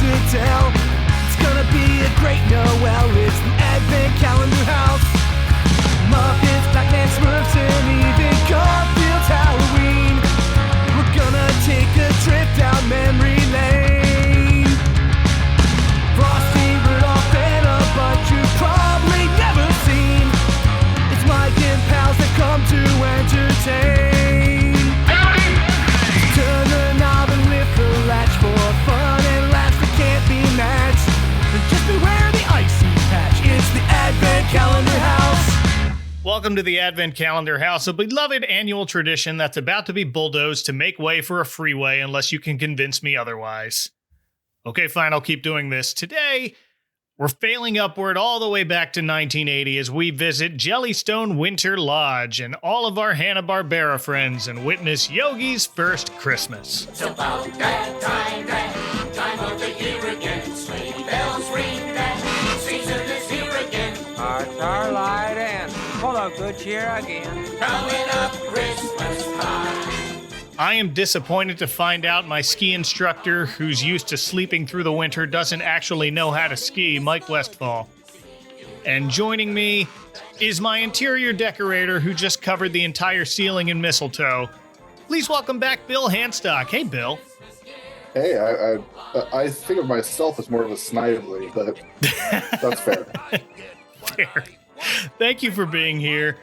to tell. It's gonna be a great Noel. It's the Advent Calendar House. Muppets, Batman, Smurfs, and even Garfield's Halloween. We're gonna take a trip down memory lane. Frosty, Rudolph, and a bunch you've probably never seen. It's Mike and pals that come to entertain. Turn the knob and lift the latch for fun and laughs that can't be matched. And just beware the icy patch. It's the Advent Calendar House. Welcome to the Advent Calendar House, a beloved annual tradition that's about to be bulldozed to make way for a freeway unless you can convince me otherwise. Okay, fine, I'll keep doing this. Today, we're failing upward all the way back to 1980 as we visit Jellystone Winter Lodge and all of our Hanna-Barbera friends and witness Yogi's first Christmas. It's about that time of the year again. Sleigh bells ring, that season is here again. Hearts are light and full of good cheer again. Coming up Christmas time. I am disappointed to find out my ski instructor, who's used to sleeping through the winter, doesn't actually know how to ski, Mike Westfall. And joining me is my interior decorator, who just covered the entire ceiling in mistletoe. Please welcome back Bill Handstock. Hey, Bill. Hey, I think of myself as more of a snively, but that's fair. Fair. Thank you for being here.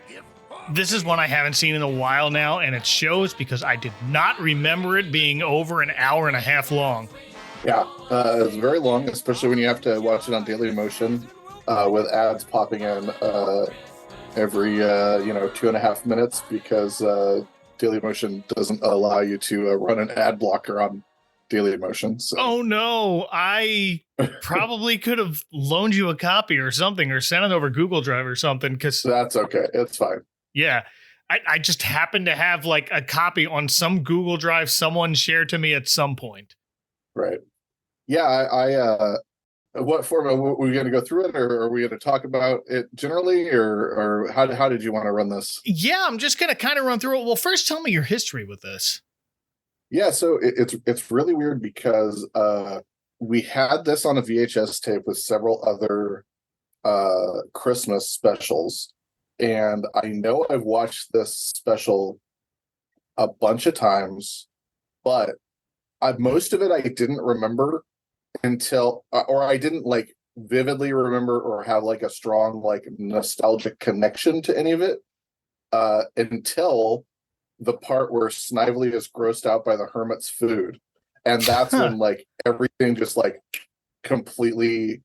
This is one I haven't seen in a while now, and it shows because I did not remember it being over an hour and a half long. Yeah, it's very long, especially when you have to watch it on Daily Motion with ads popping in every 2.5 minutes because Daily Motion doesn't allow you to run an ad blocker on Daily Motion. So. Oh no, I probably could have loaned you a copy or something, or sent it over Google Drive or something. Because that's okay, it's fine. Yeah, I just happened to have like a copy on some Google Drive someone shared to me at some point. Right. Yeah, I what format were we going to go through it, or are we going to talk about it generally, or how did you want to run this? Yeah, I'm just going to kind of run through it. Well, first, tell me your history with this. Yeah, so it's really weird because we had this on a VHS tape with several other Christmas specials. And I know I've watched this special a bunch of times, but most of it I didn't remember until, or I didn't like vividly remember or have like a strong like nostalgic connection to any of it until the part where Snively is grossed out by the hermit's food. And that's when like everything just like completely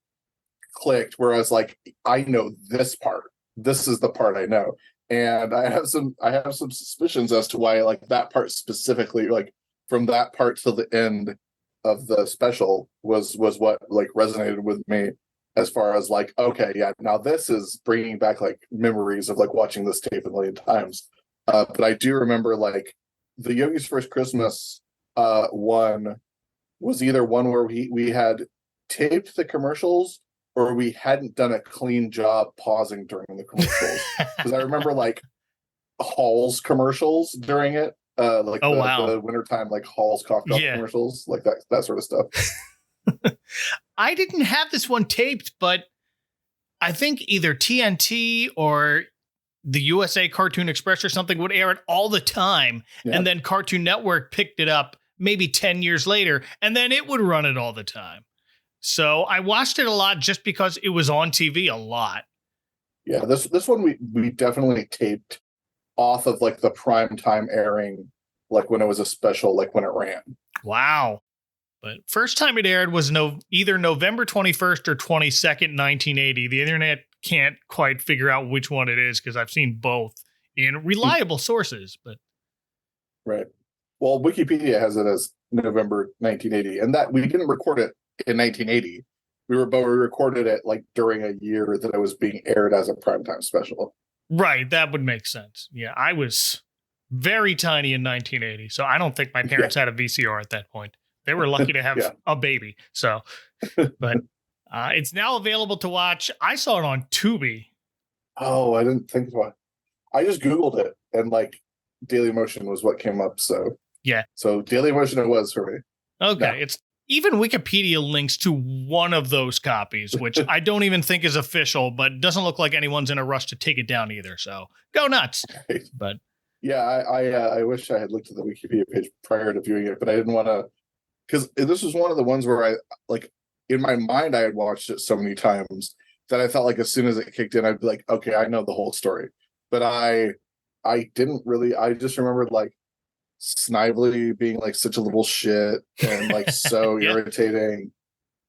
clicked, where I was like, I know this part. This is the part I know, and I have some suspicions as to why like that part specifically, like from that part till the end of the special was what like resonated with me as far as like, okay, yeah, now this is bringing back like memories of like watching this tape a million times. But I do remember like the Yogi's First Christmas one was either one where we had taped the commercials, or we hadn't done a clean job pausing during the commercials. Because I remember like Hall's commercials during it, like the wintertime like Hall's cough drop commercials, like that sort of stuff. I didn't have this one taped, but I think either TNT or the USA Cartoon Express or something would air it all the time. Yeah. And then Cartoon Network picked it up maybe 10 years later, and then it would run it all the time. So I watched it a lot just because it was on TV a lot. Yeah, this one we definitely taped off of like the prime time airing, like when it was a special, like when it ran. Wow. But first time it aired was either November 21st or 22nd, 1980. The internet can't quite figure out which one it is because I've seen both in reliable sources. But right. Well, Wikipedia has it as November 1980, and that we didn't record it in 1980. We recorded it like during a year that it was being aired as a primetime special. Right, that would make sense. Yeah, I was very tiny in 1980, so I don't think my parents had a VCR at that point. They were lucky to have a baby. So, but it's now available to watch. I saw it on Tubi. Oh, I didn't think about it. I just Googled it, and like Daily Motion was what came up. So yeah. So Daily Motion it was for me. Okay, even Wikipedia links to one of those copies, which I don't even think is official, but doesn't look like anyone's in a rush to take it down either. So go nuts. But yeah, I wish I had looked at the Wikipedia page prior to viewing it, but I didn't want to, because this was one of the ones where I, like, in my mind, I had watched it so many times that I felt like as soon as it kicked in, I'd be like, okay, I know the whole story. But I didn't really, I just remembered like Snively being like such a little shit and like so irritating,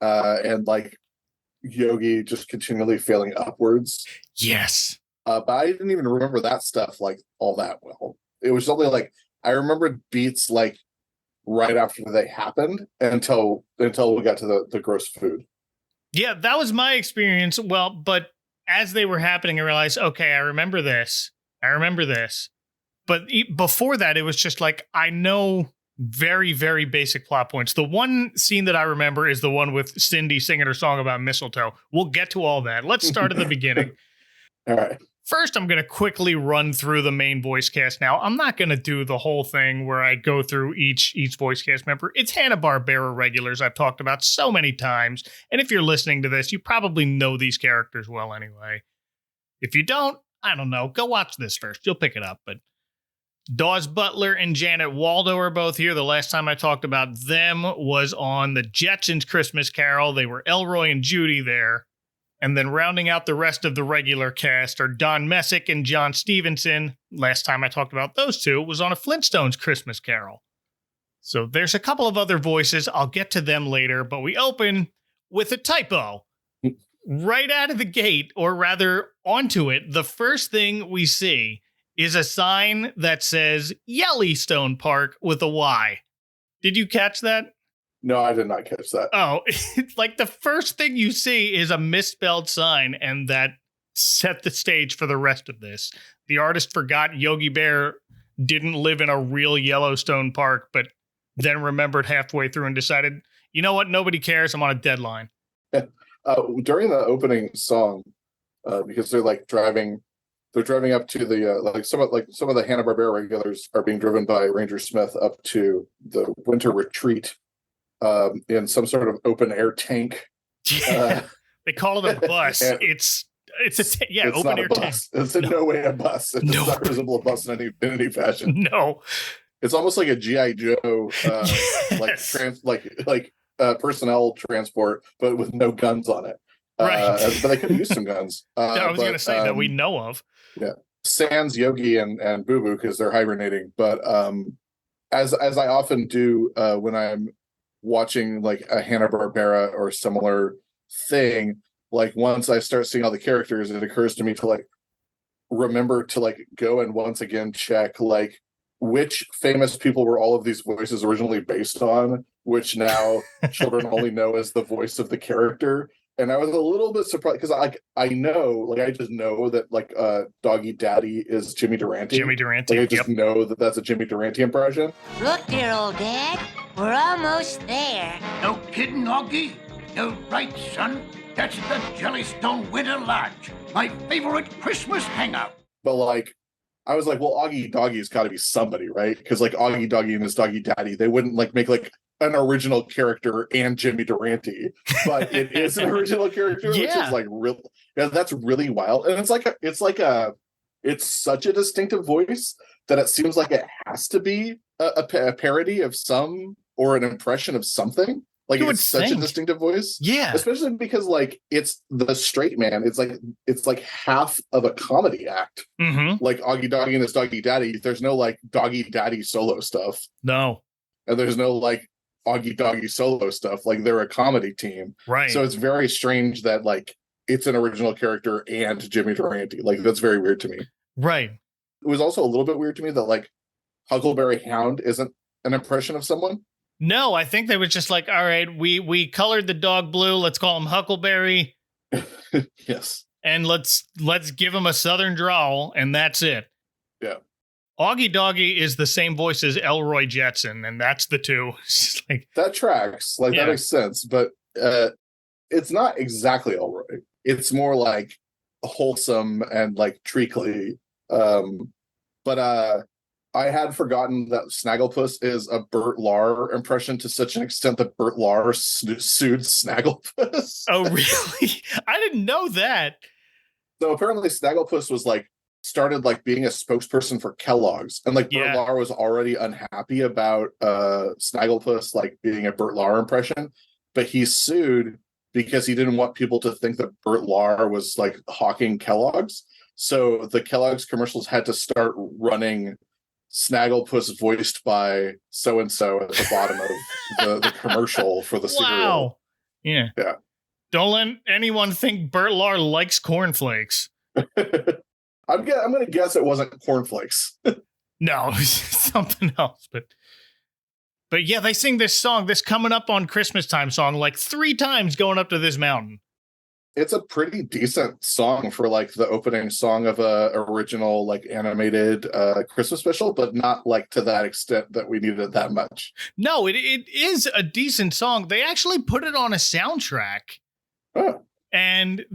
and like Yogi just continually failing upwards. Yes. But I didn't even remember that stuff like all that well. It was only like I remembered beats like right after they happened until we got to the gross food. Yeah, that was my experience. Well, but as they were happening, I realized, okay, I remember this. But before that, it was just like, I know very, very basic plot points. The one scene that I remember is the one with Cindy singing her song about mistletoe. We'll get to all that. Let's start at the beginning. All right. First, I'm going to quickly run through the main voice cast now. I'm not going to do the whole thing where I go through each voice cast member. It's Hanna-Barbera regulars I've talked about so many times. And if you're listening to this, you probably know these characters well anyway. If you don't, I don't know. Go watch this first. You'll pick it up. But Dawes Butler and Janet Waldo are both here. The last time I talked about them was on the Jetsons Christmas Carol. They were Elroy and Judy there. And then rounding out the rest of the regular cast are Don Messick and John Stevenson. Last time I talked about those two was on a Flintstones Christmas Carol. So there's a couple of other voices. I'll get to them later, but we open with a typo. Right out of the gate, or rather onto it, the first thing we see is a sign that says Jellystone Park with a Y. Did you catch that? No, I did not catch that. Oh, it's like the first thing you see is a misspelled sign, and that set the stage for the rest of this. The artist forgot Yogi Bear didn't live in a real Yellowstone Park, but then remembered halfway through and decided, you know what? Nobody cares. I'm on a deadline. During the opening song, because they're driving up to the some of the Hanna-Barbera regulars are being driven by Ranger Smith up to the winter retreat in some sort of open air tank. They call it a bus. It's open air tank. It's in no way a bus. It does not resemble a bus in any fashion. No, it's almost like a G.I. Joe personnel transport, but with no guns on it. Right. But they could use some guns. I was going to say that we know of. Yeah. Sans Yogi and Boo Boo because they're hibernating. But as I often do when I'm watching like a Hanna-Barbera or similar thing, like once I start seeing all the characters, it occurs to me to like remember to like go and once again check like which famous people were all of these voices originally based on, which now children only know as the voice of the character. And I was a little bit surprised because I just know that like Doggy Daddy is Jimmy Durante. I just know that that's a Jimmy Durante impression. Look there, old Dad. We're almost there. No kidding, Augie? You're right, son. That's the Jellystone Winter Lodge, my favorite Christmas hangout. But like, I was like, well, Augie Doggy's got to be somebody, right? Because like Augie Doggy and his Doggy Daddy, they wouldn't like make like an original character and Jimmy Durante, but it is an original character, which is like real. Yeah, that's really wild, and it's such a distinctive voice that it seems like it has to be a parody of some or an impression of something. Like it's such a distinctive voice, yeah. Especially because like it's the straight man. It's like half of a comedy act. Mm-hmm. Like Augie Doggy and his Doggy Daddy. There's no like Doggy Daddy solo stuff. No, and there's no like Augie Doggy solo stuff. Like they're a comedy team, right? So it's very strange that like it's an original character and Jimmy Durante. Like that's very weird to me, right? It was also a little bit weird to me that like Huckleberry Hound isn't an impression of someone. No, I think they were just like, all right, we colored the dog blue. Let's call him Huckleberry. Yes. And let's give him a southern drawl, and that's it. Yeah. Augie Doggy is the same voice as Elroy Jetson, and that's the two. Like that tracks. Like that makes sense, but it's not exactly Elroy. It's more like wholesome and like treacly. But I had forgotten that Snagglepuss is a Bert Lahr impression to such an extent that Bert Lahr sued Snagglepuss. Oh, really? I didn't know that. So apparently Snagglepuss was started being a spokesperson for Kellogg's, and Bert Yeah. Lahr was already unhappy about Snagglepuss being a Bert Lahr impression, but he sued because he didn't want people to think that Bert Lahr was hawking Kellogg's. So the Kellogg's commercials had to start running Snagglepuss voiced by so and so at the bottom of the commercial for the cereal. Wow. Yeah. Yeah. Don't let anyone think Bert Lahr likes cornflakes. I'm going to guess it wasn't cornflakes. No, something else. But yeah, they sing this song, this coming up on Christmas time song, 3 times going up to this mountain. It's a pretty decent song for the opening song of a original animated Christmas special, but not to that extent that we needed it that much. No, it is a decent song. They actually put it on a soundtrack. Oh. And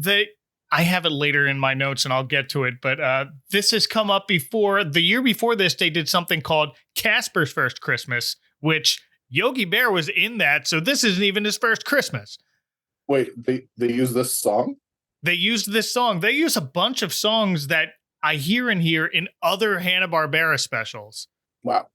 I have it later in my notes and I'll get to it, but this has come up before. The year before this, they did something called Casper's First Christmas, which Yogi Bear was in that, so this isn't even his first Christmas. Wait, they use this song? They used this song. They use a bunch of songs that I hear in other Hanna-Barbera specials. Wow.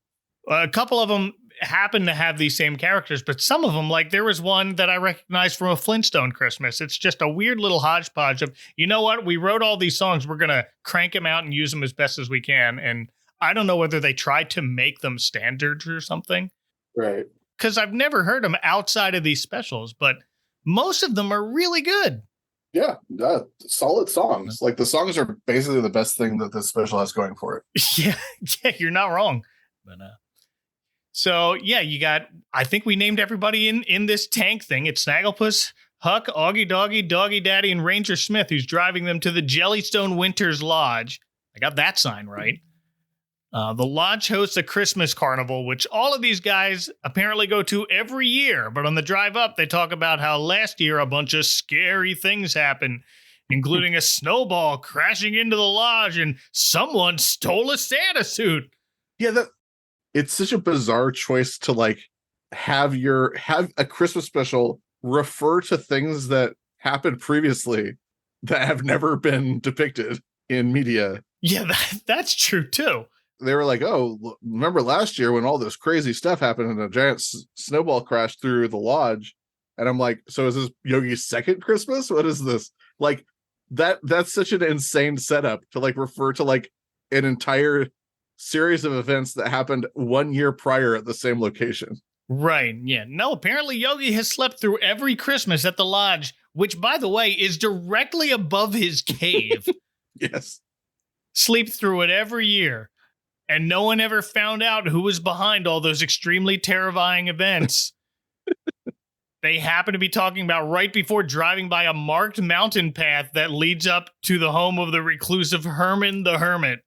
A couple of them happen to have these same characters, but some of them, there was one that I recognized from a Flintstone Christmas. It's just a weird little hodgepodge of, you know what? We wrote all these songs. We're going to crank them out and use them as best as we can. And I don't know whether they tried to make them standards or something. Right. Because I've never heard them outside of these specials, but most of them are really good. Yeah, solid songs. The songs are basically the best thing that this special has going for it. Yeah, you're not wrong. But so yeah, you got. I think we named everybody in this tank thing. It's Snagglepuss, Huck, Augie Doggy, Doggy Daddy, and Ranger Smith, who's driving them to the Jellystone Winter Lodge. I got that sign right. The lodge hosts a Christmas carnival, which all of these guys apparently go to every year. But on the drive up, they talk about how last year a bunch of scary things happened, including a snowball crashing into the lodge and someone stole a Santa suit. Yeah, it's such a bizarre choice to have a Christmas special refer to things that happened previously that have never been depicted in media. Yeah, that's true too. They were oh, remember last year when all this crazy stuff happened and a giant snowball crashed through the lodge? And I'm so is this Yogi's second Christmas? What is this? That's such an insane setup to refer to an entire series of events that happened 1 year prior at the same location. Right. Yeah. No, apparently Yogi has slept through every Christmas at the lodge, which, by the way, is directly above his cave. Yes. Sleep through it every year. And no one ever found out who was behind all those extremely terrifying events. They happen to be talking about right before driving by a marked mountain path that leads up to the home of the reclusive Herman the Hermit,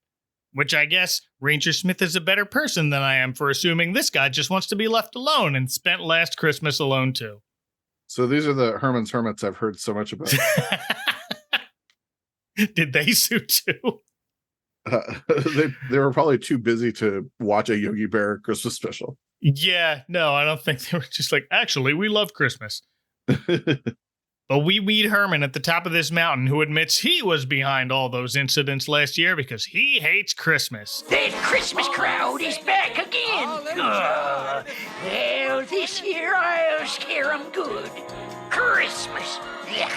which I guess Ranger Smith is a better person than I am for assuming this guy just wants to be left alone and spent last Christmas alone too. So these are the Herman's Hermits I've heard so much about. Did they sue too? They were probably too busy to watch a Yogi Bear Christmas special. Yeah, no, I don't think they were just actually, we love Christmas. But we meet Herman at the top of this mountain, who admits he was behind all those incidents last year because he hates Christmas. That Christmas crowd is back again. Well, this year I'll scare 'em good. Christmas. Yeah.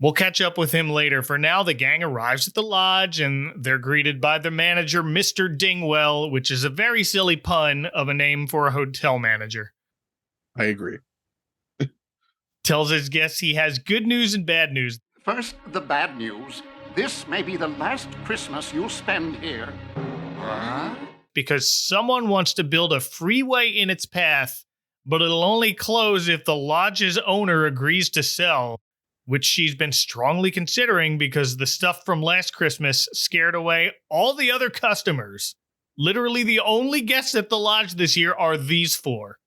We'll catch up with him later. For now, the gang arrives at the lodge, and they're greeted by the manager, Mr. Dingwell, which is a very silly pun of a name for a hotel manager. I agree. Tells his guests he has good news and bad news. First, the bad news. This may be the last Christmas you'll spend here. Because someone wants to build a freeway in its path, but it'll only close if the lodge's owner agrees to sell, which she's been strongly considering because the stuff from last Christmas scared away all the other customers. Literally the only guests at the lodge this year are these 4.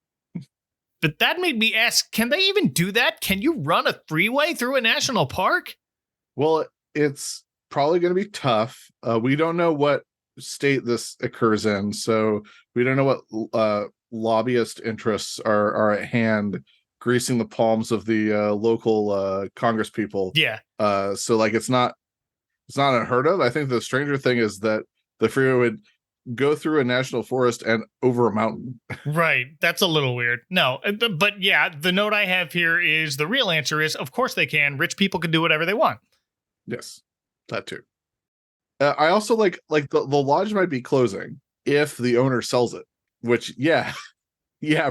But that made me ask, can they even do that? Can you run a freeway through a national park? Well, it's probably going to be tough. We don't know what state this occurs in, so we don't know what lobbyist interests are at hand greasing the palms of the local Congress people. Yeah. So like it's not unheard of. I think the stranger thing is that the freeway would go through a national forest and over a mountain. Right. That's a little weird. No, but yeah, the note I have here is the real answer is, of course they can. Rich people can do whatever they want. Yes, that too. I also like the lodge might be closing if the owner sells it, which, yeah,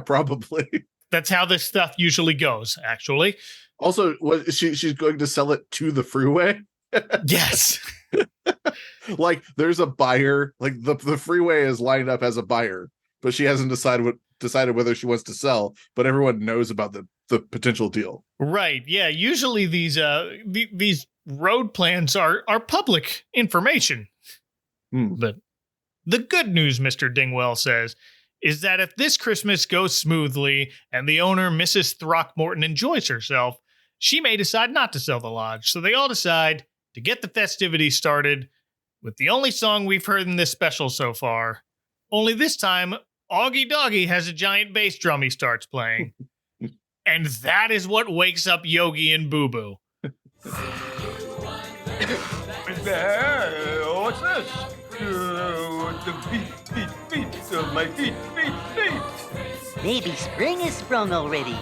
probably. That's how this stuff usually goes, actually. Also, she's going to sell it to the freeway? Yes. Like there's a buyer, like the freeway is lined up as a buyer, but she hasn't decided whether she wants to sell, but everyone knows about the potential deal. Right. Yeah. Usually these road plans are public information. But the good news, Mr. Dingwell says, is that if this Christmas goes smoothly and the owner, Mrs. Throckmorton, enjoys herself, she may decide not to sell the lodge. So they all decide to get the festivities started with the only song we've heard in this special so far. Only this time, Augie Doggy has a giant bass drum he starts playing. And that is what wakes up Yogi and Boo Boo. What's this? The beat, my feet. Maybe spring has sprung already.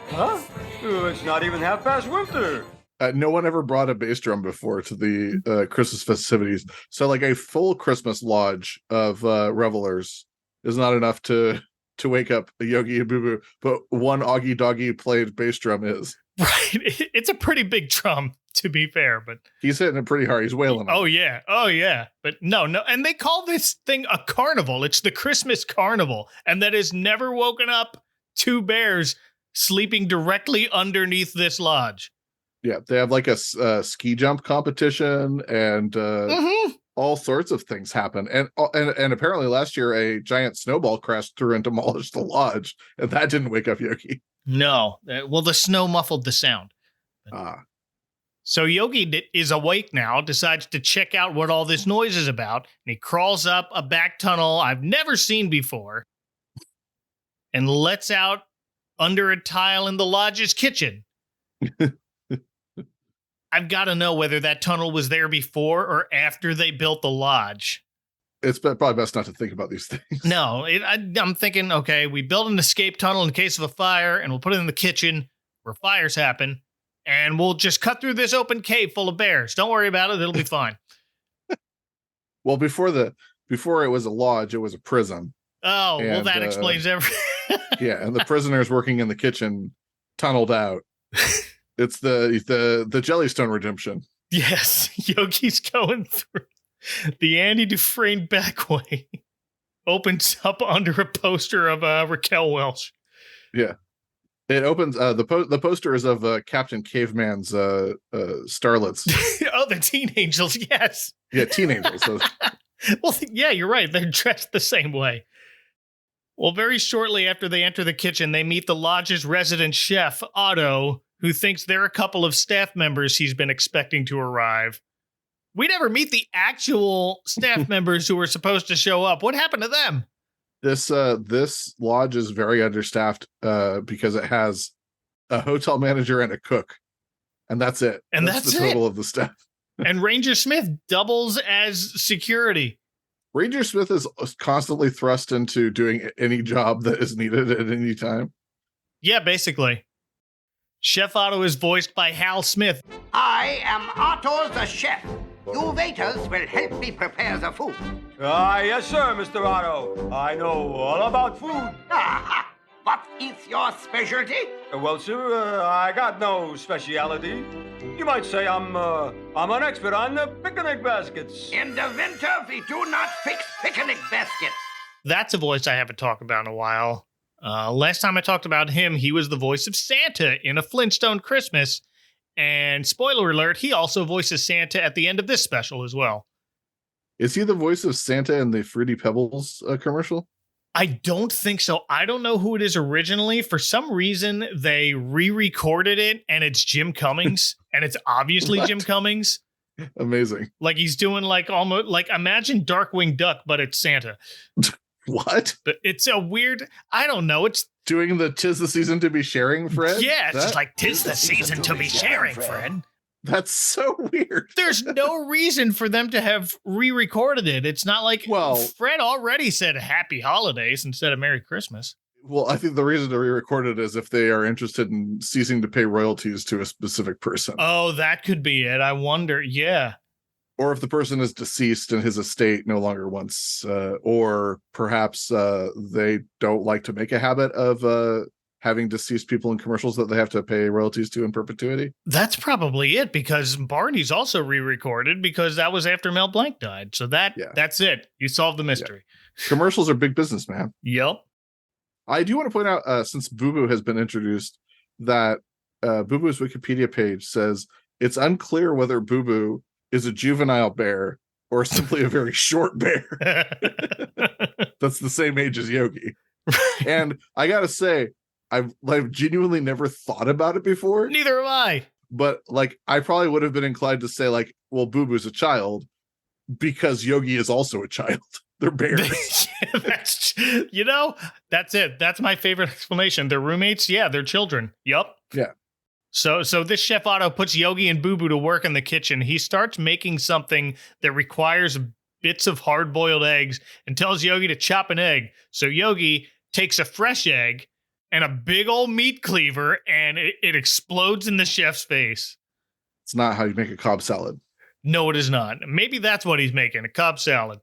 Huh? It's not even half past winter. No one ever brought a bass drum before to the Christmas festivities. So like a full Christmas lodge of revelers is not enough to wake up a Yogi and Boo Boo, but one Augie Doggy played bass drum is. Right. It's a pretty big drum, to be fair, but he's hitting it pretty hard. He's wailing. Oh yeah. But no. And they call this thing a carnival. It's the Christmas carnival. And that has never woken up two bears sleeping directly underneath this lodge. Yeah, they have like a ski jump competition and all sorts of things happen. And apparently last year a giant snowball crashed through and demolished the lodge, and that didn't wake up Yogi. No. Well, the snow muffled the sound. So Yogi is awake now, decides to check out what all this noise is about, and he crawls up a back tunnel I've never seen before and lets out under a tile in the lodge's kitchen. I've got to know whether that tunnel was there before or after they built the lodge. It's probably best not to think about these things. No, I'm thinking, okay, we build an escape tunnel in case of a fire, and we'll put it in the kitchen where fires happen, and we'll just cut through this open cave full of bears. Don't worry about it. It'll be fine. Well, before it was a lodge, it was a prison. Oh, and, well, that explains everything. Yeah, and the prisoners working in the kitchen tunneled out. It's the Jellystone redemption. Yes, Yogi's going through the Andy Dufresne back way. Opens up under a poster of Raquel Welch. Yeah, it opens. The poster is of Captain Caveman's starlets. Oh, the teen angels. Yes. Yeah, teen angels. So. Well, yeah, you're right. They're dressed the same way. Well, very shortly after they enter the kitchen, they meet the lodge's resident chef, Otto, who thinks they're a couple of staff members he's been expecting to arrive. We never meet the actual staff members who were supposed to show up. What happened to them? This lodge is very understaffed because it has a hotel manager and a cook, and that's it. And that's the total of the staff. And Ranger Smith doubles as security. Ranger Smith is constantly thrust into doing any job that is needed at any time. Yeah, basically. Chef Otto is voiced by Hal Smith. I am Otto the chef. You waiters will help me prepare the food. Yes, sir, Mr. Otto. I know all about food. Aha! What is your specialty? Well, sir, I got no speciality. You might say I'm an expert on picnic baskets. In the winter, we do not fix picnic baskets. That's a voice I haven't talked about in a while. Last time I talked about him, he was the voice of Santa in A Flintstone Christmas. And spoiler alert, he also voices Santa at the end of this special as well. Is he the voice of Santa in the Fruity Pebbles commercial? I don't think so. I don't know who it is originally. For some reason, they re-recorded it, and it's Jim Cummings, and it's obviously Jim Cummings. Amazing. Like he's doing like almost like imagine Darkwing Duck, but it's Santa. What? But it's a weird, I don't know. It's Doing the 'tis the season to be sharing, Fred? yeah, it's just like tis the season to be sharing, Fred. That's so weird. There's no reason for them to have re-recorded it. It's not like Fred already said Happy Holidays instead of Merry Christmas. Well, I think the reason to re-record it is if they are interested in ceasing to pay royalties to a specific person. Oh, that could be it. I wonder. Yeah. Or if the person is deceased and his estate no longer wants, or perhaps they don't like to make a habit of having deceased people in commercials that they have to pay royalties to in perpetuity. That's probably it, because Barney's also re-recorded because that was after Mel Blanc died. So that's it. You solved the mystery. Yeah. Commercials are big business, man. Yep. I do want to point out, since Boo Boo has been introduced, that Boo Boo's Wikipedia page says it's unclear whether Boo Boo is a juvenile bear or simply a very short bear. That's the same age as Yogi. And I gotta say, I've genuinely never thought about it before. Neither have I. But like, I probably would have been inclined to say like, well, Boo Boo's a child because Yogi is also a child. They're bears. That's it. That's my favorite explanation. They're roommates. Yeah, they're children. Yup. Yeah. So this Chef Otto puts Yogi and Boo Boo to work in the kitchen. He starts making something that requires bits of hard-boiled eggs and tells Yogi to chop an egg. So Yogi takes a fresh egg and a big old meat cleaver, and it explodes in the chef's face. It's not how you make a Cobb salad. No, it is not. Maybe that's what he's making, a Cobb salad.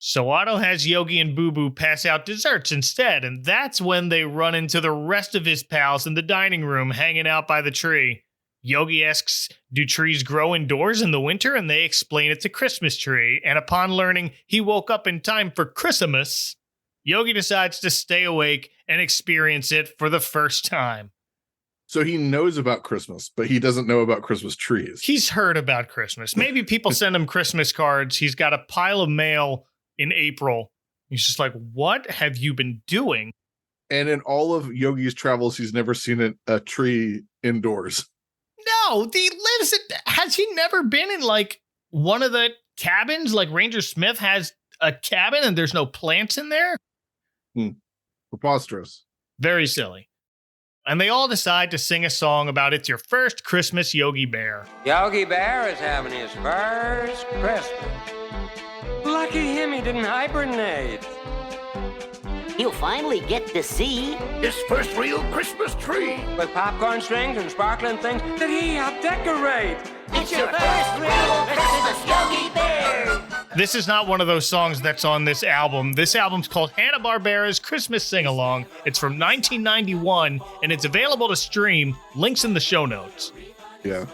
So Otto has Yogi and Boo Boo pass out desserts instead, and that's when they run into the rest of his pals in the dining room hanging out by the tree. Yogi asks, do trees grow indoors in the winter? And they explain it's a Christmas tree, and upon learning he woke up in time for Christmas, Yogi decides to stay awake and experience it for the first time. So he knows about Christmas, but he doesn't know about Christmas trees. He's heard about Christmas. Maybe people send him Christmas cards. He's got a pile of mail in April. He's just like, what have you been doing? And in all of Yogi's travels, he's never seen a tree indoors. No, has he never been in like one of the cabins? Like Ranger Smith has a cabin and there's no plants in there? Preposterous. Very silly. And they all decide to sing a song about it's your first Christmas, Yogi Bear. Yogi Bear is having his first Christmas. Lucky him, he didn't hibernate. He'll finally get to see His first real Christmas tree. With popcorn strings and sparkling things that he helped decorate. it's your first real Christmas, Yogi Bear. This is not one of those songs that's on this album. This album's called Hanna-Barbera's Christmas Sing-Along. It's from 1991, and it's available to stream. Links in the show notes. Yeah.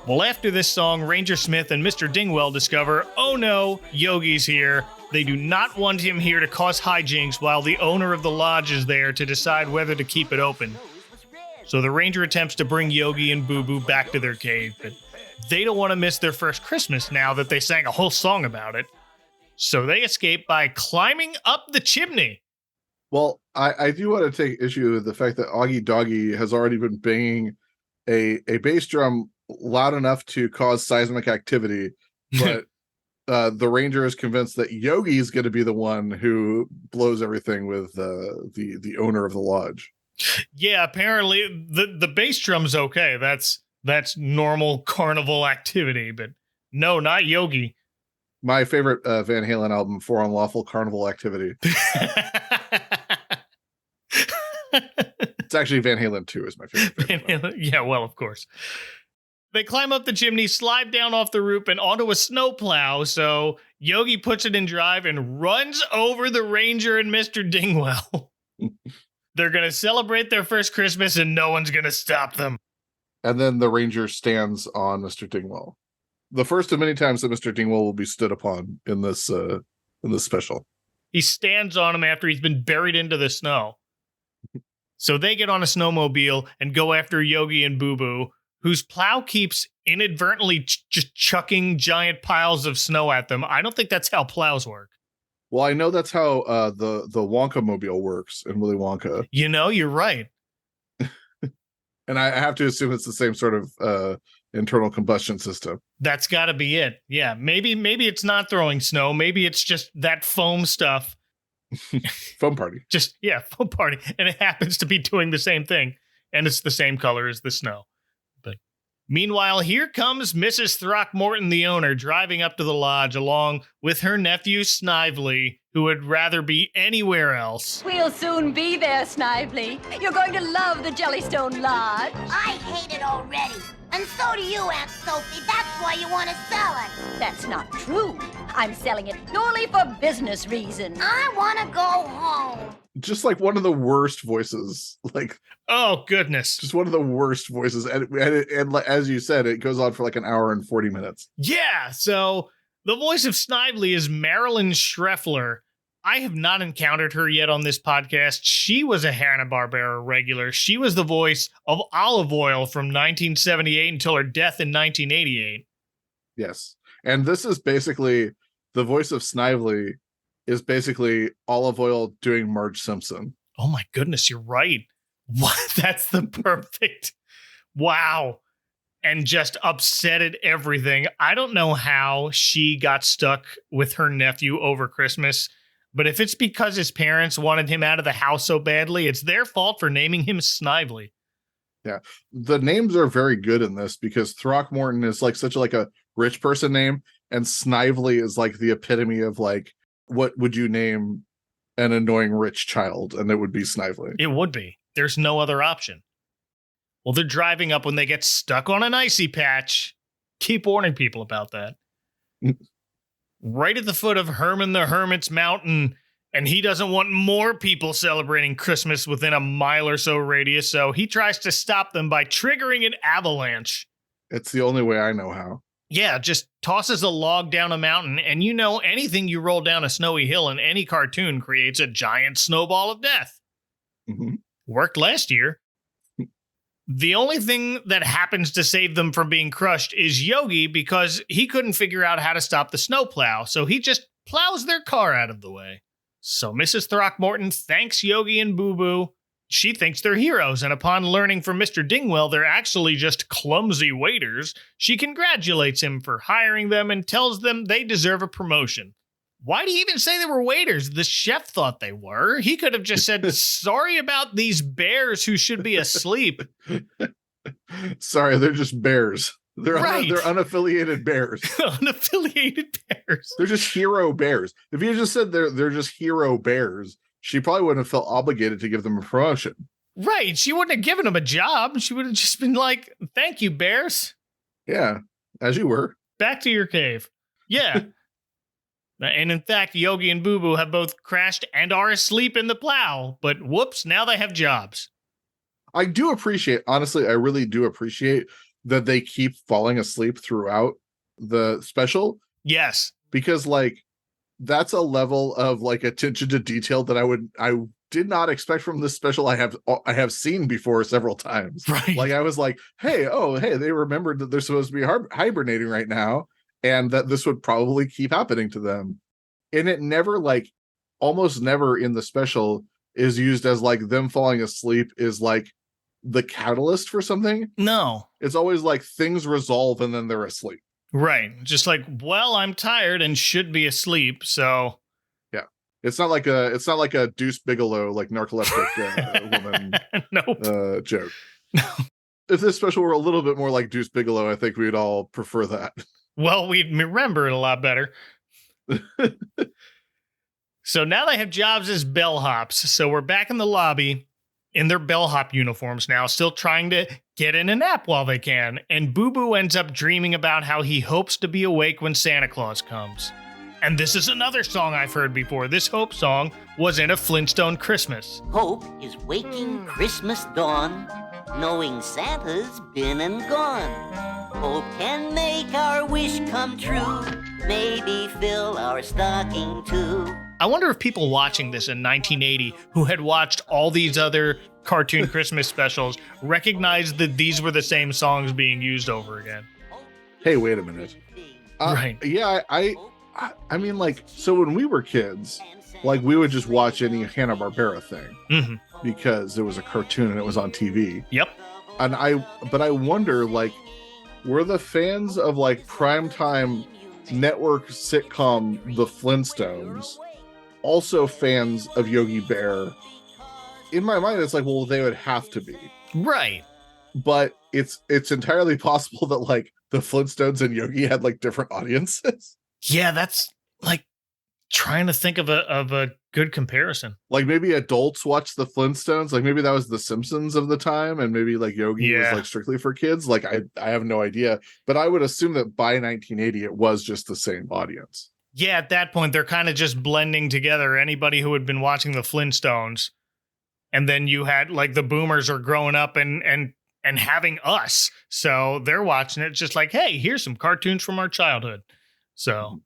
Well, after this song, Ranger Smith and Mr. Dingwell discover, oh no, Yogi's here. They do not want him here to cause hijinks while the owner of the lodge is there to decide whether to keep it open. So the ranger attempts to bring Yogi and Boo Boo back to their cave, but they don't want to miss their first Christmas now that they sang a whole song about it. So they escape by climbing up the chimney. Well, I do want to take issue with the fact that Augie Doggy has already been banging a bass drum loud enough to cause seismic activity, but the ranger is convinced that Yogi is going to be the one who blows everything with the owner of the lodge. Yeah, apparently the bass drum's okay. That's normal carnival activity, but no, not Yogi. My favorite Van Halen album, For Unlawful Carnival Activity. It's actually Van Halen 2 is my favorite. Yeah, well, of course. They climb up the chimney, slide down off the roof and onto a snowplow, so Yogi puts it in drive and runs over the ranger and Mr. Dingwell. They're going to celebrate their first Christmas and no one's going to stop them. And then the ranger stands on Mr. Dingwell. The first of many times that Mr. Dingwell will be stood upon in this special. He stands on him after he's been buried into the snow. So they get on a snowmobile and go after Yogi and Boo Boo, whose plow keeps inadvertently just chucking giant piles of snow at them. I don't think that's how plows work. Well, I know that's how the Wonka mobile works in Willy Wonka. You know, you're right. And I have to assume it's the same sort of internal combustion system. That's got to be it. Yeah, maybe it's not throwing snow. Maybe it's just that foam stuff. Foam party. Foam party. And it happens to be doing the same thing. And it's the same color as the snow. But meanwhile, here comes Mrs. Throckmorton, the owner, driving up to the lodge along with her nephew, Snively, who would rather be anywhere else. We'll soon be there, Snively. You're going to love the Jellystone Lodge. I hate it already. And so do you, Aunt Sophie. That's why you want to sell it. That's not true. I'm selling it purely for business reasons. I want to go home. Just like one of the worst voices. Like, oh, goodness. Just one of the worst voices. And as you said, it goes on for like an hour and 40 minutes. Yeah, so the voice of Snively is Marilyn Schreffler. I have not encountered her yet on this podcast. She was a Hanna-Barbera regular. She was the voice of Olive Oil from 1978 until her death in 1988. Yes. And this is basically, the voice of Snively is basically Olive Oil doing Marge Simpson. Oh my goodness, you're right. What? That's the perfect. Wow. And just upset at everything. I don't know how she got stuck with her nephew over Christmas. But if it's because his parents wanted him out of the house so badly, it's their fault for naming him Snively. Yeah. The names are very good in this because Throckmorton is like such like a rich person name, and Snively is like the epitome of like, what would you name an annoying rich child? And it would be Snively. It would be. There's no other option. Well, they're driving up when they get stuck on an icy patch. Keep warning people about that. Right at the foot of Herman the Hermit's mountain, and he doesn't want more people celebrating Christmas within a mile or so radius, so he tries to stop them by triggering an avalanche. It's the only way I know how. Yeah, just tosses a log down a mountain, and you know anything you roll down a snowy hill in any cartoon creates a giant snowball of death. Mm-hmm. Worked last year. The only thing that happens to save them from being crushed is Yogi, because he couldn't figure out how to stop the snowplow, so he just plows their car out of the way. So Mrs. Throckmorton thanks Yogi and Boo Boo. She thinks they're heroes, and upon learning from Mr. Dingwell they're actually just clumsy waiters, she congratulates him for hiring them and tells them they deserve a promotion. Why do you even say they were waiters? The chef thought they were. He could have just said, sorry about these bears who should be asleep. Sorry, they're just bears. They're right. They're unaffiliated bears. Unaffiliated bears. They're just hero bears. If you just said they're just hero bears, she probably wouldn't have felt obligated to give them a promotion. Right. She wouldn't have given them a job. She would have just been like, thank you, bears. Yeah, as you were. Back to your cave. Yeah. And in fact, Yogi and Boo Boo have both crashed and are asleep in the plow. But whoops, now they have jobs. I do appreciate, honestly, I really do appreciate that they keep falling asleep throughout the special. Yes. Because, like, that's a level of, like, attention to detail that I did not expect from this special. I have seen before several times. Right. Like, I was like, hey, they remembered that they're supposed to be hibernating right now, and that this would probably keep happening to them. And it never, like, almost never in the special is used as, like, them falling asleep is, like, the catalyst for something. No. It's always, like, things resolve and then they're asleep. Right. Just like, well, I'm tired and should be asleep, so... Yeah. It's not like a Deuce Bigalow, like, narcoleptic woman nope. Joke. No. If this special were a little bit more like Deuce Bigalow, I think we'd all prefer that. Well, we'd remember it a lot better. So now they have jobs as bellhops. So we're back in the lobby in their bellhop uniforms now, still trying to get in a nap while they can. And Boo Boo ends up dreaming about how he hopes to be awake when Santa Claus comes. And this is another song I've heard before. This Hope song was in A Flintstone Christmas. Hope is waking Christmas dawn, knowing Santa's been and gone. Hope can make our wish come true, maybe fill our stocking too. I wonder if people watching this in 1980 who had watched all these other cartoon Christmas specials recognized that these were the same songs being used over again. Hey, wait a minute. Right. Yeah, I mean, like, so when we were kids, like, we would just watch any Hanna-Barbera thing because it was a cartoon and it was on TV. Yep. But I wonder, like, were the fans of like primetime network sitcom The Flintstones also fans of Yogi Bear? In my mind, it's like, well, they would have to be. Right. But it's entirely possible that like the Flintstones and Yogi had like different audiences. Yeah, that's like trying to think of a good comparison. Like maybe adults watch the Flintstones, like maybe that was the Simpsons of the time, and maybe like Yogi was like strictly for kids. Like I have no idea, but I would assume that by 1980 it was just the same audience. Yeah, at that point they're kind of just blending together anybody who had been watching the Flintstones, and then you had like the boomers are growing up and having us, so they're watching it just like, hey, here's some cartoons from our childhood. So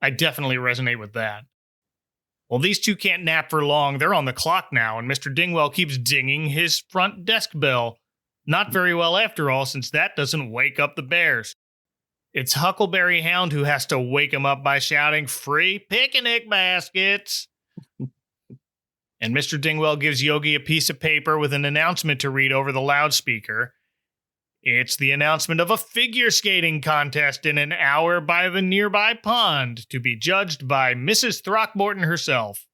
I definitely resonate with that. Well, these two can't nap for long. They're on the clock now, and Mr. Dingwell keeps dinging his front desk bell. Not very well after all, since that doesn't wake up the bears. It's Huckleberry Hound who has to wake him up by shouting, "Free picnic baskets!" And Mr. Dingwell gives Yogi a piece of paper with an announcement to read over the loudspeaker. It's the announcement of a figure skating contest in an hour by the nearby pond to be judged by Mrs. Throckmorton herself.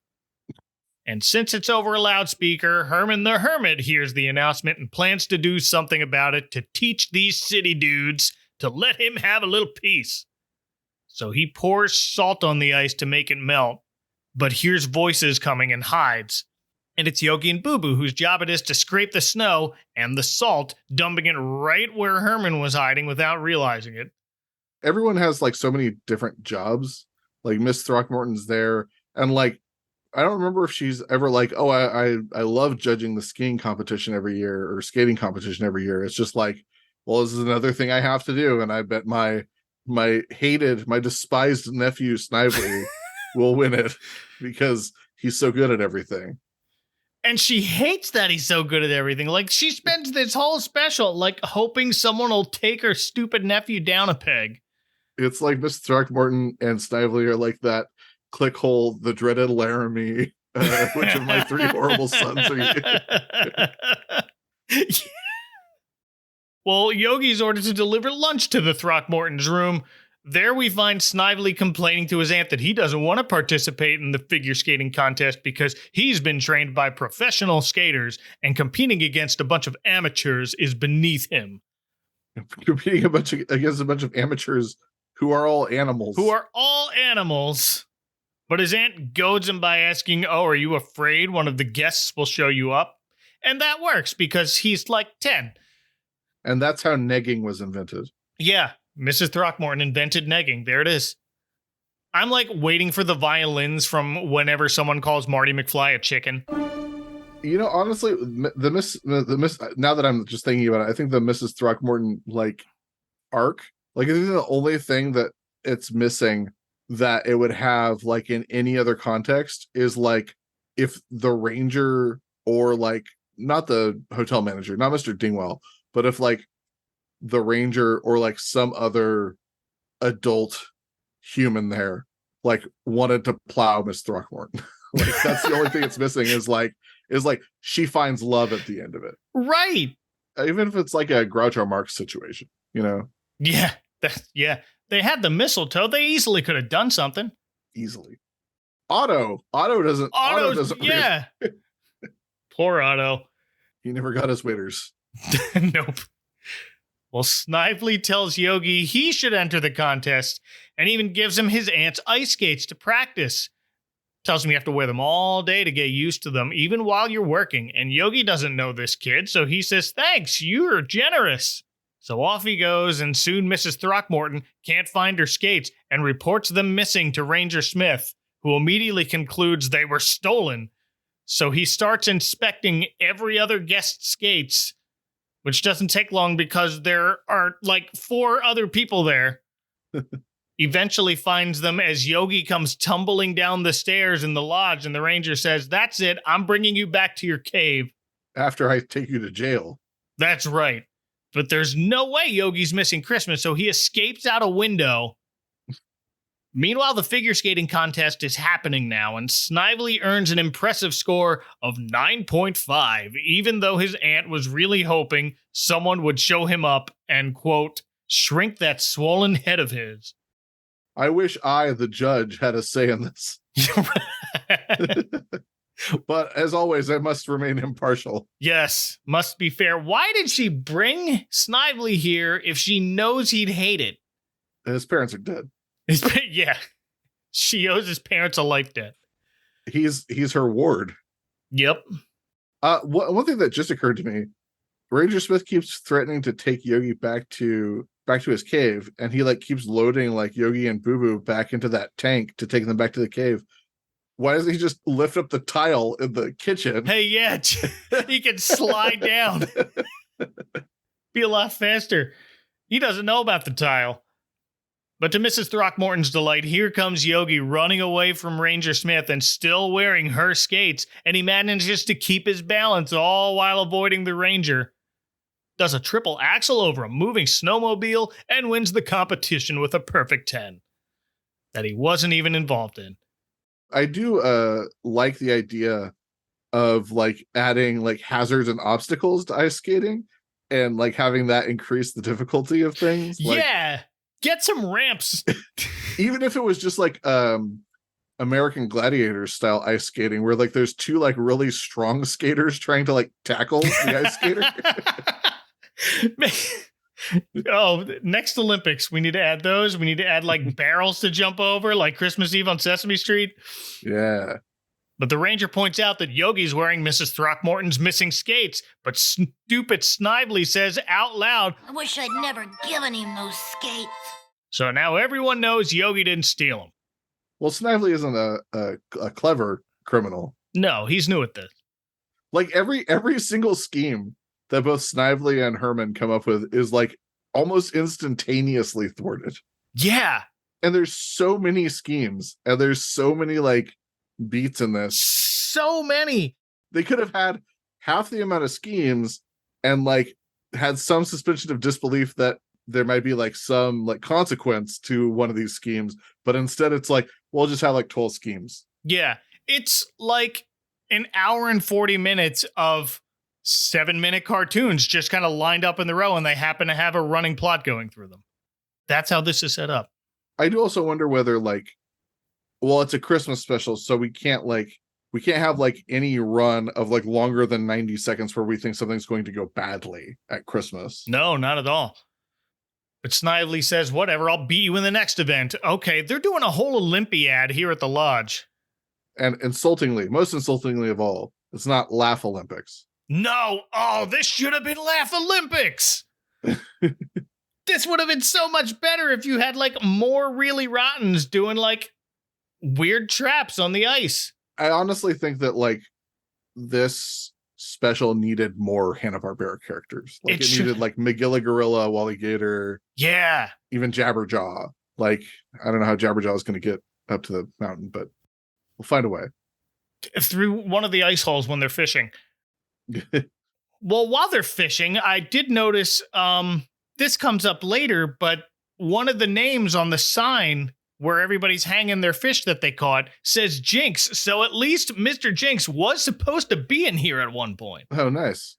And since it's over a loudspeaker, Herman the Hermit hears the announcement and plans to do something about it to teach these city dudes to let him have a little peace. So he pours salt on the ice to make it melt, but hears voices coming and hides. And it's Yogi and Boo Boo whose job it is to scrape the snow and the salt, dumping it right where Herman was hiding without realizing it. Everyone has like so many different jobs. Like Miss Throckmorton's there, and like I don't remember if she's ever like, oh, I love judging the skiing competition every year or skating competition every year. It's just like, well, this is another thing I have to do, and I bet my despised nephew Snively will win it because he's so good at everything. And she hates that he's so good at everything. Like, she spends this whole special, like, hoping someone will take her stupid nephew down a peg. It's like Miss Throckmorton and Snively are like that clickhole, the dreaded Laramie. Which of my three horrible sons are you? Well, Yogi's ordered to deliver lunch to the Throckmorton's room. There we find Snively complaining to his aunt that he doesn't want to participate in the figure skating contest because he's been trained by professional skaters and competing against a bunch of amateurs is beneath him. Competing against a bunch of amateurs who are all animals. But his aunt goads him by asking, oh, are you afraid one of the guests will show you up? And that works because he's like 10. And that's how negging was invented. Yeah. Mrs. Throckmorton invented negging. There it is. I'm like waiting for the violins from whenever someone calls Marty McFly a chicken. You know, honestly, the miss. Now that I'm just thinking about it, I think the Mrs. Throckmorton like arc, like I think the only thing that it's missing that it would have like in any other context is like if the ranger or like not the hotel manager, not Mr. Dingwell, but if like the ranger or like some other adult human there like wanted to plow Miss Throckmorton. Like that's the only thing it's missing is like she finds love at the end of it. Right. Even if it's like a Groucho Marx situation, you know? Yeah. Yeah. They had the mistletoe. They easily could have done something. Easily. Otto doesn't. Yeah. Poor Otto. He never got his waiters. Nope. Well, Snively tells Yogi he should enter the contest and even gives him his aunt's ice skates to practice. Tells him you have to wear them all day to get used to them, even while you're working. And Yogi doesn't know this kid, so he says, thanks, you're generous. So off he goes, and soon Mrs. Throckmorton can't find her skates and reports them missing to Ranger Smith, who immediately concludes they were stolen. So he starts inspecting every other guest's skates, which doesn't take long because there are like 4 other people there. Eventually finds them as Yogi comes tumbling down the stairs in the lodge, and the ranger says, that's it, I'm bringing you back to your cave. After I take you to jail. That's right. But there's no way Yogi's missing Christmas, so he escapes out a window. Meanwhile, the figure skating contest is happening now, and Snively earns an impressive score of 9.5, even though his aunt was really hoping someone would show him up and, quote, shrink that swollen head of his. I wish I, the judge, had a say in this. But as always, I must remain impartial. Yes, must be fair. Why did she bring Snively here if she knows he'd hate it? His parents are dead. Yeah, she owes his parents a life debt. He's her ward. Yep. One thing that just occurred to me: Ranger Smith keeps threatening to take Yogi back to his cave, and he like keeps loading like Yogi and Boo Boo back into that tank to take them back to the cave. Why doesn't he just lift up the tile in the kitchen? Hey, yeah, he can slide down. Be a lot faster. He doesn't know about the tile. But to Mrs. Throckmorton's delight, here comes Yogi running away from Ranger Smith and still wearing her skates, and he manages to keep his balance all while avoiding the Ranger. Does a triple axel over a moving snowmobile and wins the competition with a perfect 10 that he wasn't even involved in. I do like the idea of like adding like hazards and obstacles to ice skating and like having that increase the difficulty of things. Like, yeah. Get some ramps. Even if it was just like American Gladiator style ice skating where like there's two like really strong skaters trying to like tackle the ice skater. Oh, next Olympics, we need to add those. We need to add like barrels to jump over like Christmas Eve on Sesame Street. Yeah. But the Ranger points out that Yogi's wearing Mrs. Throckmorton's missing skates, but stupid Snively says out loud, I wish I'd never given him those skates. So now everyone knows Yogi didn't steal them. Well, Snively isn't a clever criminal. No, he's new at this. Like every single scheme that both Snively and Herman come up with is like almost instantaneously thwarted. Yeah. And there's so many schemes and there's so many like beats in this. So many. They could have had half the amount of schemes and like had some suspension of disbelief that there might be like some like consequence to one of these schemes, but instead it's like we'll just have like 12 schemes. Yeah, it's like an hour and 40 minutes of 7-minute cartoons just kind of lined up in the row, and they happen to have a running plot going through them. That's how this is set up. I do also wonder whether like, well, it's a Christmas special, so we can't have like any run of like longer than 90 seconds where we think something's going to go badly at Christmas. No, not at all. But Snively says, whatever, I'll beat you in the next event. Okay, they're doing a whole Olympiad here at the lodge. And most insultingly of all, it's not Laugh Olympics. No! Oh, this should have been Laugh Olympics! This would have been so much better if you had, like, more Really Rottens doing, like, weird traps on the ice. I honestly think that, like, this special needed more Hanna-Barbera characters. Like, it needed, like, Magilla Gorilla, Wally Gator. Yeah. Even Jabberjaw. Like, I don't know how Jabberjaw is going to get up to the mountain, but we'll find a way. Through one of the ice holes when they're fishing. Well, while they're fishing, I did notice, this comes up later, but one of the names on the sign where everybody's hanging their fish that they caught says Jinx. So at least Mr. Jinx was supposed to be in here at one point. Oh, nice.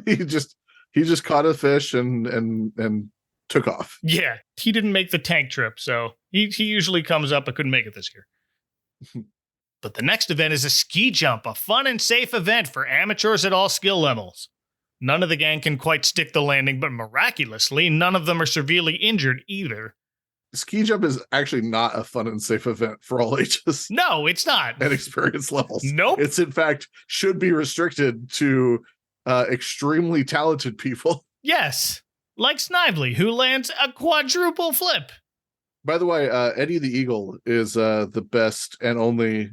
he just caught a fish and took off. Yeah, he didn't make the tank trip, so he usually comes up but couldn't make it this year. But the next event is a ski jump, a fun and safe event for amateurs at all skill levels. None of the gang can quite stick the landing, but miraculously, none of them are severely injured either. Ski jump is actually not a fun and safe event for all ages. No, it's not. And experience levels. Nope. It's in fact should be restricted to extremely talented people. Yes, like Snively, who lands a quadruple flip. By the way, Eddie the Eagle is the best and only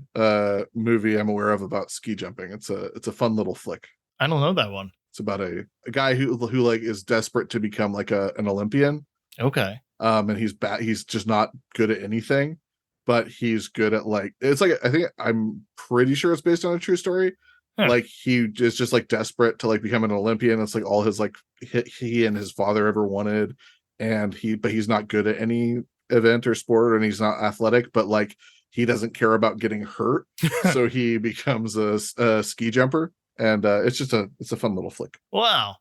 movie I'm aware of about ski jumping. It's a fun little flick. I don't know that one. It's about a guy who like is desperate to become like an Olympian. Okay. And he's just not good at anything, but he's good at like, it's like, I'm pretty sure it's based on a true story. Huh. Like he is just like desperate to like become an Olympian. It's like all his like he and his father ever wanted. And but he's not good at any event or sport and he's not athletic, but like he doesn't care about getting hurt. So he becomes a ski jumper. And it's a fun little flick. Wow.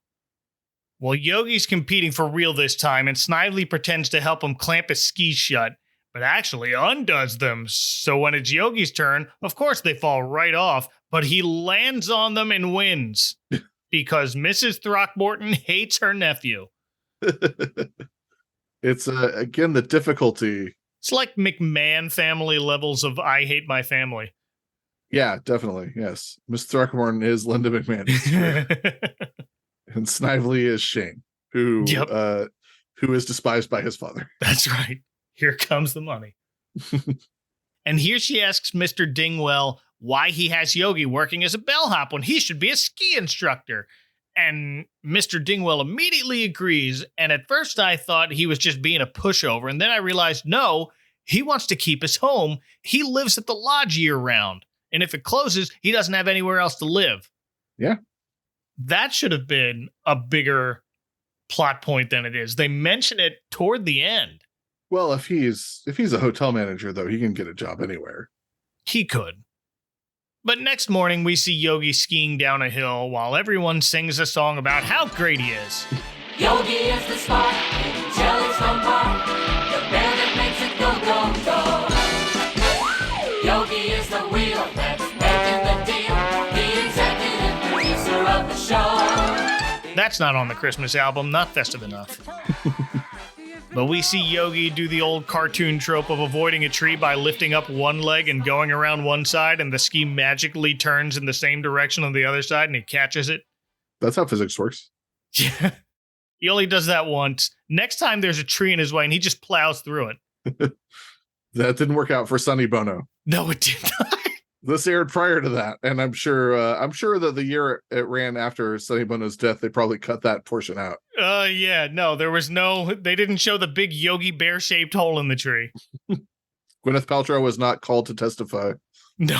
Well, Yogi's competing for real this time, and Snively pretends to help him clamp his skis shut, but actually undoes them. So when it's Yogi's turn, of course they fall right off, but he lands on them and wins because Mrs. Throckmorton hates her nephew. It's, again, the difficulty. It's like McMahon family levels of I hate my family. Yeah, definitely. Yes. Miss Throckmorton is Linda McMahon. And Snively is Shane, who is despised by his father. That's right. Here comes the money. And here she asks Mr. Dingwell why he has Yogi working as a bellhop when he should be a ski instructor. And Mr. Dingwell immediately agrees. And at first I thought he was just being a pushover. And then I realized, no, he wants to keep his home. He lives at the lodge year round. And if it closes, he doesn't have anywhere else to live. Yeah. That should have been a bigger plot point than it is. They mention it toward the end. Well, if he's a hotel manager, though, he can get a job anywhere. He could. But next morning, we see Yogi skiing down a hill while everyone sings a song about how great he is. Yogi is the spark in Jellystone Park, the bear that makes it go, go, go. Yogi is the wheel that's making the deal, the executive producer of the show. That's not on the Christmas album, not festive enough. But we see Yogi do the old cartoon trope of avoiding a tree by lifting up one leg and going around one side, and the ski magically turns in the same direction on the other side, and he catches it. That's how physics works. Yeah. He only does that once. Next time there's a tree in his way, and he just plows through it. That didn't work out for Sonny Bono. No, it did not. This aired prior to that, and I'm sure that the year it ran after Sonny Bono's death, they probably cut that portion out. Yeah, no, they didn't show the big Yogi Bear shaped hole in the tree. Gwyneth Paltrow was not called to testify. No.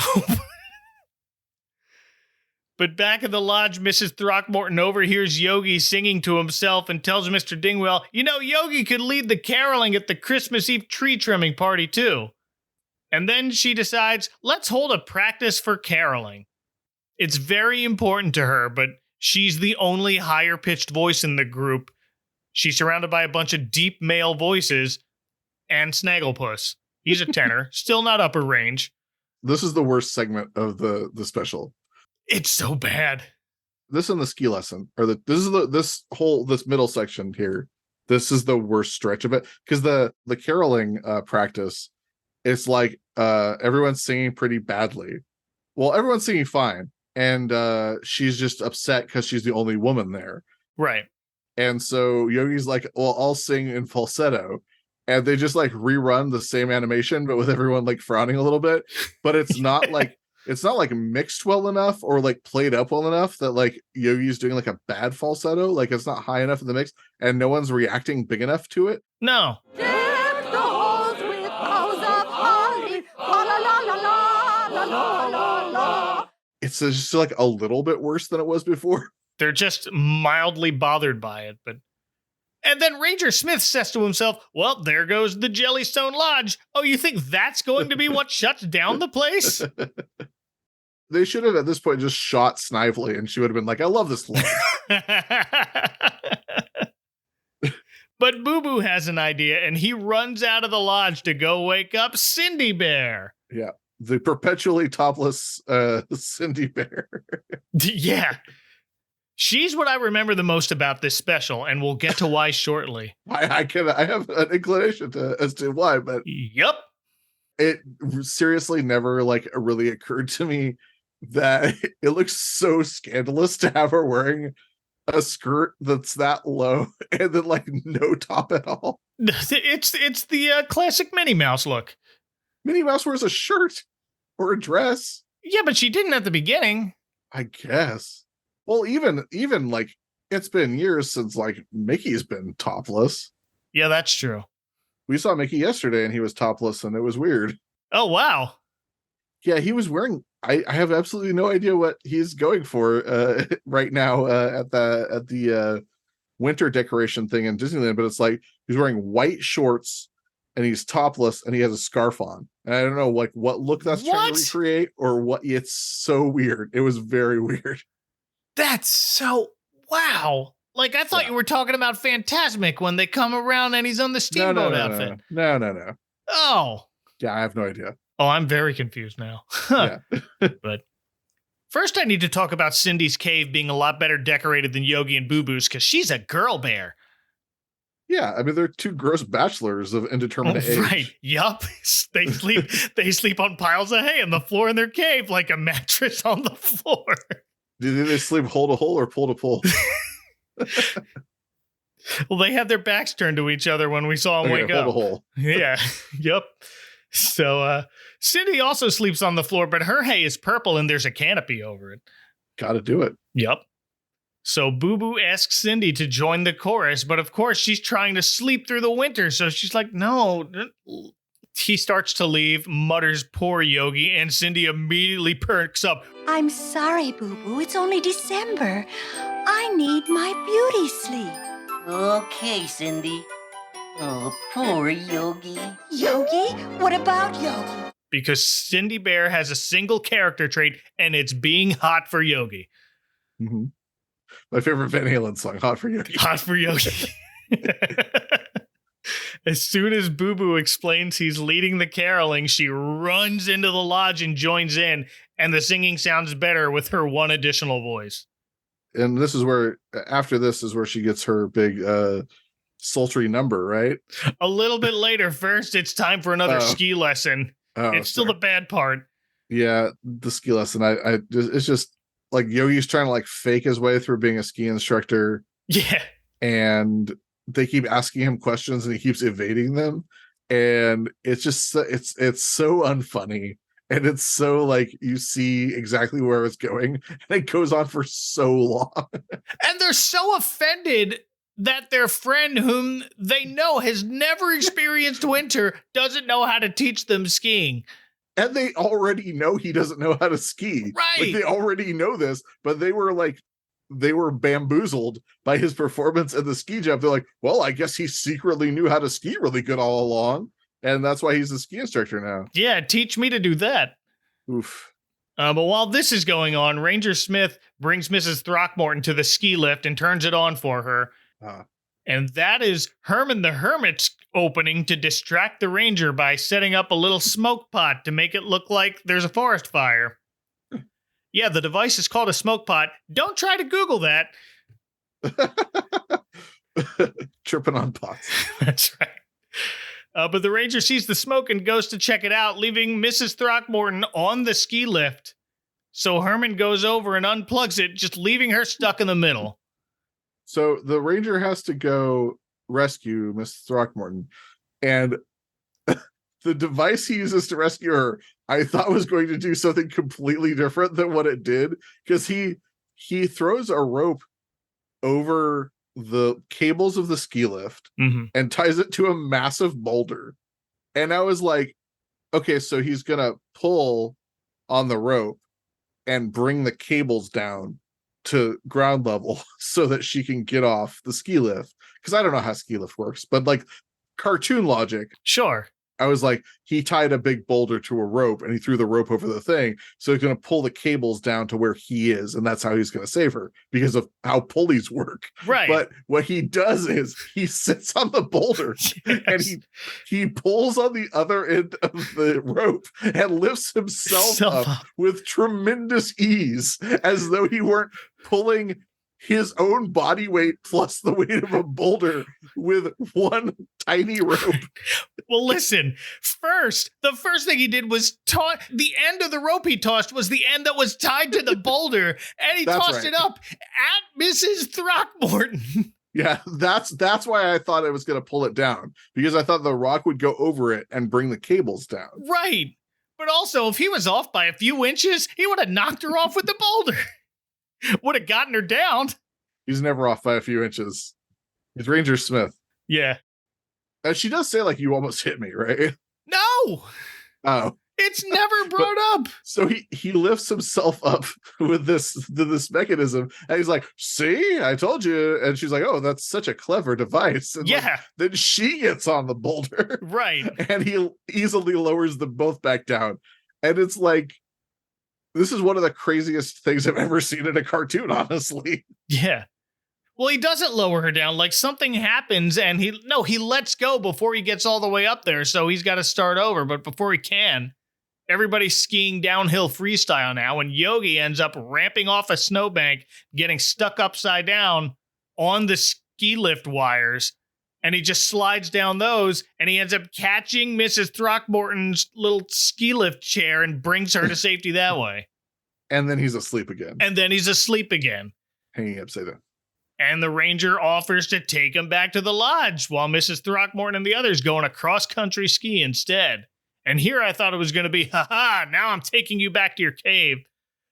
But back at the lodge, Mrs. Throckmorton overhears Yogi singing to himself and tells Mr. Dingwell, Yogi could lead the caroling at the Christmas Eve tree trimming party too. And then she decides, let's hold a practice for caroling. It's very important to her, but she's the only higher-pitched voice in the group. She's surrounded by a bunch of deep male voices and Snagglepuss. He's a tenor, still not upper range. This is the worst segment of the special. It's so bad. This and the ski lesson, or this middle section here. This is the worst stretch of it because the caroling practice. It's like everyone's singing pretty badly. Well, everyone's singing fine. And she's just upset because she's the only woman there. Right. And so Yogi's like, well, I'll sing in falsetto. And they just like rerun the same animation, but with everyone like frowning a little bit. But it's not like mixed well enough or like played up well enough that like Yogi's doing like a bad falsetto. Like it's not high enough in the mix and no one's reacting big enough to it. No. It's just like a little bit worse than it was before. They're just mildly bothered by it, but... And then Ranger Smith says to himself, well, there goes the Jellystone Lodge. Oh, you think that's going to be what shuts down the place? They should have, at this point, just shot Snively, and she would have been like, I love this lodge. But Boo Boo has an idea, and he runs out of the lodge to go wake up Cindy Bear. Yeah. The perpetually topless Cindy Bear. Yeah. She's what I remember the most about this special, and we'll get to why shortly. I have an inclination as to why, but yep. It seriously never like really occurred to me that it looks so scandalous to have her wearing a skirt that's that low and then like no top at all. It's the classic Minnie Mouse look. Minnie Mouse wears a shirt or a dress. Yeah, but she didn't at the beginning. I guess. Well, even like it's been years since like Mickey's been topless. Yeah, that's true. We saw Mickey yesterday and he was topless and it was weird. Oh, wow. Yeah, he was wearing, I have absolutely no idea what he's going for right now at the winter decoration thing in Disneyland, but it's like he's wearing white shorts and he's topless and he has a scarf on. And I don't know like what look that's trying to recreate or what. It's so weird. It was very weird. That's so wow. Like I thought you were talking about Phantasmic when they come around and he's on the steamboat outfit. No. Oh. Yeah, I have no idea. Oh, I'm very confused now. Yeah. But first I need to talk about Cindy's cave being a lot better decorated than Yogi and Boo Boo's because she's a girl bear. Yeah, I mean they're two gross bachelors of indeterminate age. Right. Yup. They sleep on piles of hay on the floor in their cave like a mattress on the floor. Do they sleep hole to hole or pole to pole? Well, they had their backs turned to each other when we saw them wake up. Hole to hole. Yeah. Yep. So Cindy also sleeps on the floor, but her hay is purple and there's a canopy over it. Gotta do it. Yep. So Boo Boo asks Cindy to join the chorus, but of course she's trying to sleep through the winter. So she's like, no. He starts to leave, mutters poor Yogi, and Cindy immediately perks up. I'm sorry, Boo Boo. It's only December. I need my beauty sleep. Okay, Cindy. Oh, poor Yogi. Yogi? What about Yogi? Because Cindy Bear has a single character trait, and it's being hot for Yogi. Mm-hmm. My favorite Van Halen song, Hot for Yogi. Hot for Yogi. As soon as Boo Boo explains he's leading the caroling, she runs into the lodge and joins in, and the singing sounds better with her one additional voice. And this is where, after this is where she gets her big sultry number, right? A little bit later. First, it's time for another ski lesson. It's still the bad part. Yeah, the ski lesson. It's just like Yogi's trying to like fake his way through being a ski instructor. Yeah. And they keep asking him questions and he keeps evading them. And it's just, it's so unfunny. And it's so like you see exactly where it's going. And it goes on for so long. And they're so offended that their friend, whom they know has never experienced winter, doesn't know how to teach them skiing. And they already know he doesn't know how to ski. Right. Like, they already know this, but they were bamboozled by his performance at the ski jump. They're like, well, I guess he secretly knew how to ski really good all along. And that's why he's a ski instructor now. Yeah, teach me to do that. Oof. But while this is going on, Ranger Smith brings Mrs. Throckmorton to the ski lift and turns it on for her. And that is Herman the Hermit's opening to distract the Ranger by setting up a little smoke pot to make it look like there's a forest fire. Yeah, the device is called a smoke pot. Don't try to Google that. Tripping on pots. That's right. But the Ranger sees the smoke and goes to check it out, leaving Mrs. Throckmorton on the ski lift. So Herman goes over and unplugs it, just leaving her stuck in the middle. So the Ranger has to go rescue Miss Throckmorton. And the device he uses to rescue her, I thought was going to do something completely different than what it did. Because he throws a rope over the cables of the ski lift and ties it to a massive boulder. And I was like, okay, so he's gonna pull on the rope and bring the cables down to ground level so that she can get off the ski lift. Because I don't know how ski lift works, but like cartoon logic. Sure. I was like, he tied a big boulder to a rope and he threw the rope over the thing. So he's going to pull the cables down to where he is. And that's how he's going to save her because of how pulleys work. Right. But what he does is he sits on the boulder and he pulls on the other end of the rope and lifts himself up with tremendous ease as though he weren't pulling his own body weight plus the weight of a boulder with one tiny rope. Well, listen, the first thing he did was the end of the rope he tossed was the end that was tied to the boulder, and he tossed it up at Mrs. Throckmorton. Yeah, that's why I thought it was going to pull it down, because I thought the rock would go over it and bring the cables down. Right. But also, if he was off by a few inches, he would have knocked her off with the boulder. Would have gotten her down. He's never off by a few inches. He's Ranger Smith. Yeah. And she does say, like, you almost hit me, right? No. Oh. It's never brought up. So he lifts himself up with this mechanism, and he's like, "See, I told you." And she's like, "Oh, that's such a clever device." And then she gets on the boulder, right? And he easily lowers them both back down. And it's like, this is one of the craziest things I've ever seen in a cartoon, honestly. Yeah. Well, he doesn't lower her down. Like, something happens, and he lets go before he gets all the way up there. So he's got to start over. But before he can, everybody's skiing downhill freestyle now, and Yogi ends up ramping off a snowbank, getting stuck upside down on the ski lift wires, and he just slides down those, and he ends up catching Mrs. Throckmorton's little ski lift chair and brings her to safety that way. And then he's asleep again. Hanging upside down. And the ranger offers to take him back to the lodge while Mrs. Throckmorton and the others go on a cross-country ski instead. And here I thought it was going to be, now I'm taking you back to your cave.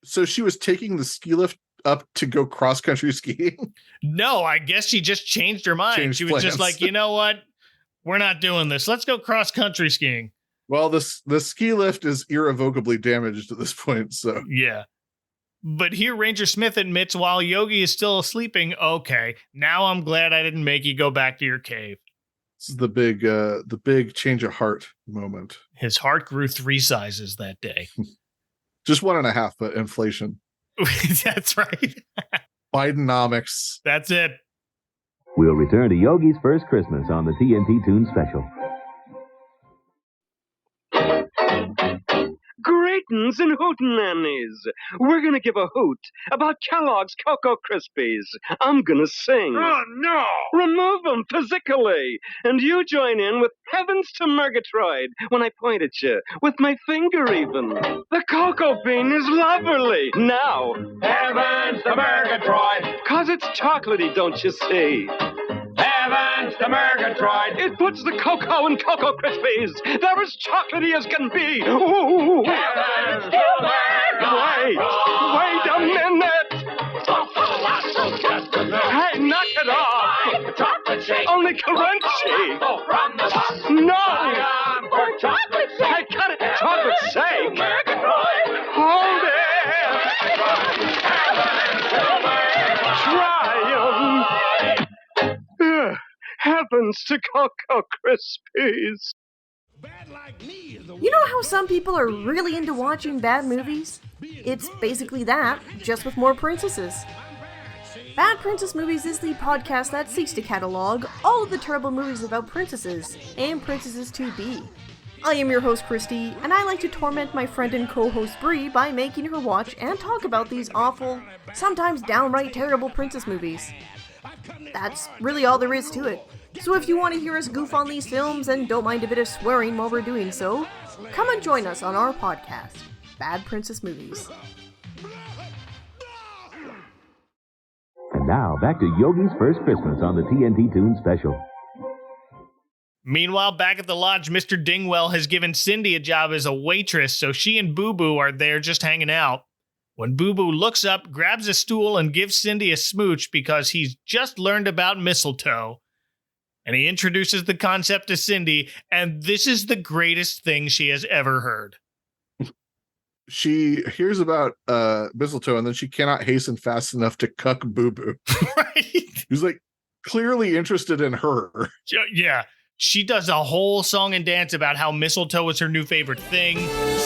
So she was taking the ski lift up to go cross-country skiing? No, I guess she just changed her mind. She was just like, you know what? We're not doing this. Let's go cross-country skiing. Well, the ski lift is irrevocably damaged at this point, so. Yeah. But here Ranger Smith admits while Yogi is still sleeping, okay, now I'm glad I didn't make you go back to your cave. This is the big change of heart moment. His heart grew 3 sizes that day. Just 1.5, but inflation. That's right. Bidenomics. That's it. We'll return to Yogi's First Christmas on the TNT Toon Special. Greetings and hootenannies. We're gonna give a hoot about Kellogg's Cocoa Krispies. I'm gonna sing. Oh, no! Remove them physically. And you join in with Heavens to Murgatroyd when I point at you, with my finger even. The cocoa bean is lovely. Now, Heavens to Murgatroyd! 'Cause it's chocolatey, don't you see? Heavens to Murgatroyd! It puts the cocoa in Cocoa Krispies. They're as chocolatey as can be. Ooh. Heavens to Murgatroyd! Wait a minute! Hey, knock it off! Chocolate shake! Only crunchy! From the top! No! For chocolate shake! Hey, cut it! Chocolate shake! Murgatroyd! Hold it! Try 'em! Heavens to Cocoa Krispies! You know how some people are really into watching bad movies? It's basically that, just with more princesses. Bad Princess Movies is the podcast that seeks to catalog all of the terrible movies about princesses and princesses to be. I am your host Christy, and I like to torment my friend and co-host Bree by making her watch and talk about these awful, sometimes downright terrible princess movies. That's really all there is to it. So if you want to hear us goof on these films and don't mind a bit of swearing while we're doing so, come and join us on our podcast, Bad Princess Movies. And now, back to Yogi's First Christmas on the TNT Toon Special. Meanwhile, back at the lodge, Mr. Dingwell has given Cindy a job as a waitress, so she and Boo Boo are there just hanging out. When Boo Boo looks up, grabs a stool, and gives Cindy a smooch because he's just learned about mistletoe. And he introduces the concept to Cindy, and this is the greatest thing she has ever heard. She hears about mistletoe, and then she cannot hasten fast enough to cuck Boo Boo. Right? He's like clearly interested in her. Yeah. She does a whole song and dance about how mistletoe is her new favorite thing.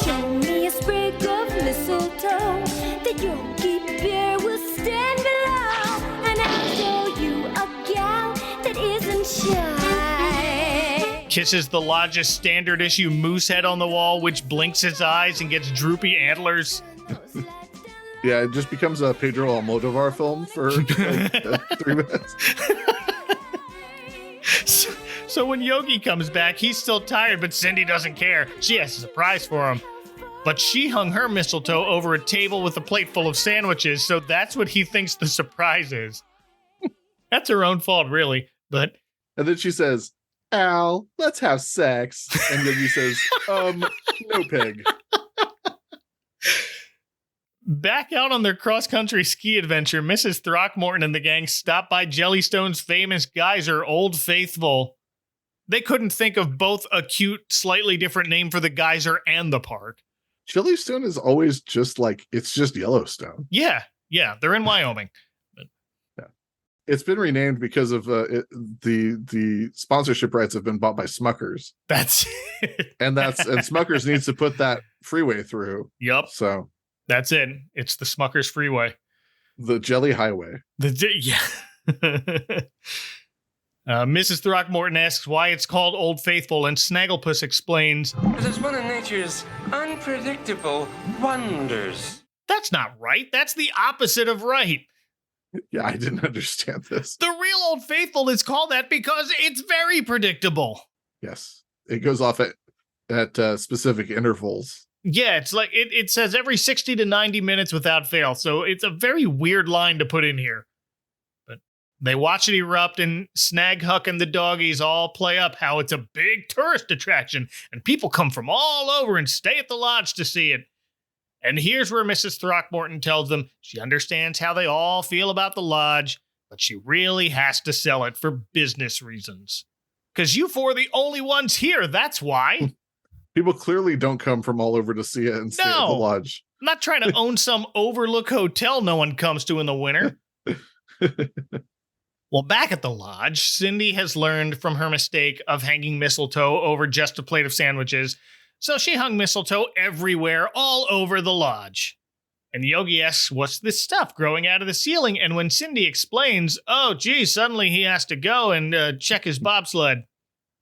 Show me a sprig of mistletoe that Yogi Bear will stand below, and I'll show you a gal that isn't shy. Kisses the lodge's standard issue moose head on the wall, which blinks its eyes and gets droopy antlers. Yeah, it just becomes a Pedro Almodovar film for like, 3 minutes. So when Yogi comes back, he's still tired, but Cindy doesn't care. She has a surprise for him. But she hung her mistletoe over a table with a plate full of sandwiches, so that's what he thinks the surprise is. That's her own fault, really. But and then she says, "Al, let's have sex." And Yogi says, no pig. Back out on their cross-country ski adventure, Mrs. Throckmorton and the gang stop by Jellystone's famous geyser, Old Faithful. They couldn't think of both a cute, slightly different name for the geyser and the park. Jellystone is always just like, it's just Yellowstone. Yeah, they're in Wyoming. Yeah, it's been renamed because of the sponsorship rights have been bought by Smuckers. That's it. and Smuckers needs to put that freeway through. Yep. So that's it. It's the Smuckers Freeway. The Jelly Highway. Mrs. Throckmorton asks why it's called Old Faithful, and Snagglepuss explains, "Because it's one of nature's unpredictable wonders." That's not right. That's the opposite of right. Yeah, I didn't understand this. The real Old Faithful is called that because it's very predictable. Yes. It goes off at specific intervals. Yeah, it's like it says every 60 to 90 minutes without fail. So it's a very weird line to put in here. But they watch it erupt, and Snag, Huck, and the doggies all play up how it's a big tourist attraction, and people come from all over and stay at the lodge to see it. And here's where Mrs. Throckmorton tells them she understands how they all feel about the lodge, but she really has to sell it for business reasons. Because you four are the only ones here, that's why. People clearly don't come from all over to see it and stay at the lodge. I'm not trying to own some overlook hotel no one comes to in the winter. Well, back at the lodge, Cindy has learned from her mistake of hanging mistletoe over just a plate of sandwiches, so she hung mistletoe everywhere, all over the lodge. And Yogi asks, what's this stuff growing out of the ceiling? And when Cindy explains, oh, geez, suddenly he has to go and check his bobsled.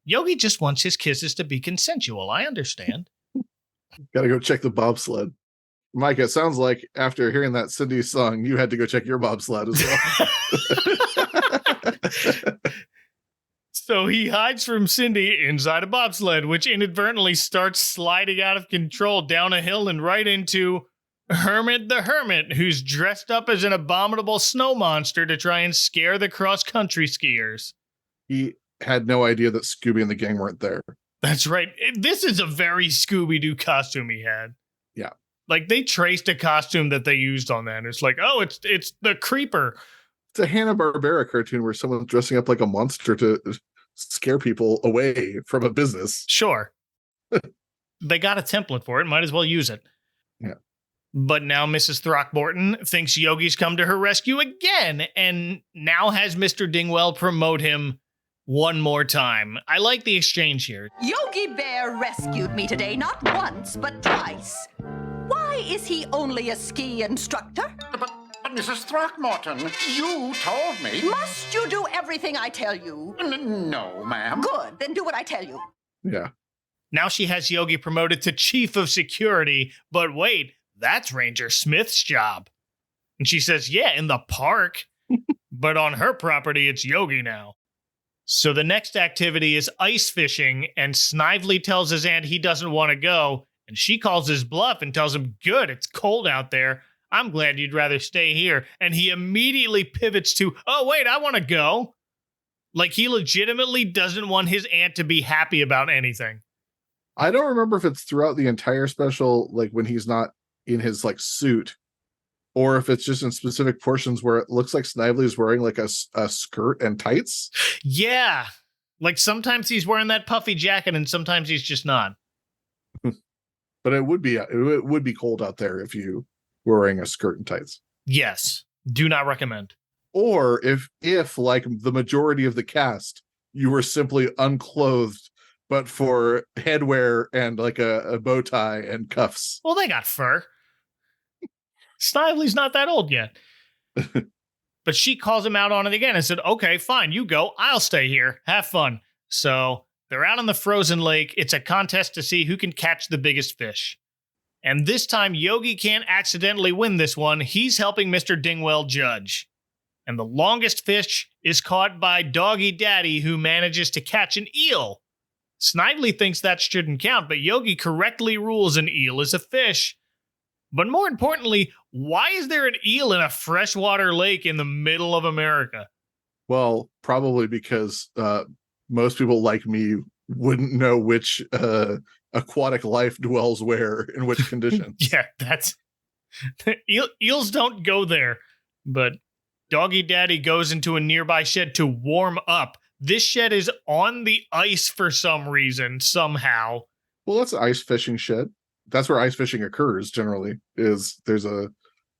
Yogi just wants his kisses to be consensual. I understand. Gotta go check the bobsled. Micah, it sounds like after hearing that Cindy song, you had to go check your bobsled as well. So he hides from Cindy inside a bobsled, which inadvertently starts sliding out of control down a hill and right into Hermit the Hermit, who's dressed up as an abominable snow monster to try and scare the cross-country skiers. He had no idea that Scooby and the gang weren't there. That's right. This is a very Scooby-Doo costume he had. Yeah. Like, they traced a costume that they used on that. It's like, oh, it's the Creeper. It's a Hanna-Barbera cartoon where someone's dressing up like a monster to scare people away from a business. Sure. They got a template for it. Might as well use it. Yeah. But now Mrs. Throckmorton thinks Yogi's come to her rescue again, and now has Mr. Dingwell promote him one more time. I like the exchange here. Yogi Bear rescued me today, not once, but twice. Why is he only a ski instructor? But Mrs. Throckmorton, you told me. Must you do everything I tell you? No, ma'am. Good, then do what I tell you. Yeah. Now she has Yogi promoted to Chief of Security, but wait, that's Ranger Smith's job. And she says, yeah, in the park. But on her property, it's Yogi now. So the next activity is ice fishing, and Snively tells his aunt he doesn't want to go, and she calls his bluff and tells him, good, it's cold out there. I'm glad you'd rather stay here. And he immediately pivots to, oh, wait, I want to go. Like he legitimately doesn't want his aunt to be happy about anything. I don't remember if it's throughout the entire special, like when he's not in his like suit, or if it's just in specific portions where it looks like Snively's wearing like a skirt and tights. Yeah. Like sometimes he's wearing that puffy jacket and sometimes he's just not. But it would be cold out there if you were wearing a skirt and tights. Yes. Do not recommend. Or if like the majority of the cast, you were simply unclothed, but for headwear and like a bow tie and cuffs. Well, they got fur. Snively's not that old yet. But she calls him out on it again and said, okay, fine, you go. I'll stay here. Have fun. So they're out on the frozen lake. It's a contest to see who can catch the biggest fish. And this time, Yogi can't accidentally win this one. He's helping Mr. Dingwell judge. And the longest fish is caught by Doggy Daddy, who manages to catch an eel. Snively thinks that shouldn't count, but Yogi correctly rules an eel is a fish. But more importantly, why is there an eel in a freshwater lake in the middle of America? Well, probably because most people like me wouldn't know which aquatic life dwells where, in which conditions. Yeah, that's... Eels don't go there, but Doggy Daddy goes into a nearby shed to warm up This shed is on the ice for some reason, somehow. Well, that's an ice fishing shed. That's where ice fishing occurs generally, is there's a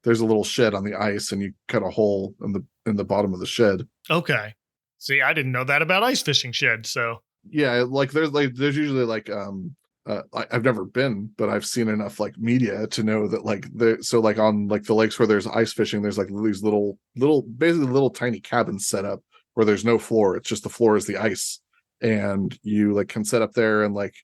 little shed on the ice and you cut a hole in the bottom of the shed. Okay. See, I didn't know that about ice fishing sheds, so. Yeah, there's usually like I've never been, but I've seen enough like media to know that like on like the lakes where there's ice fishing, there's like these little basically little tiny cabins set up where there's no floor. It's just the floor is the ice. And you like can set up there and like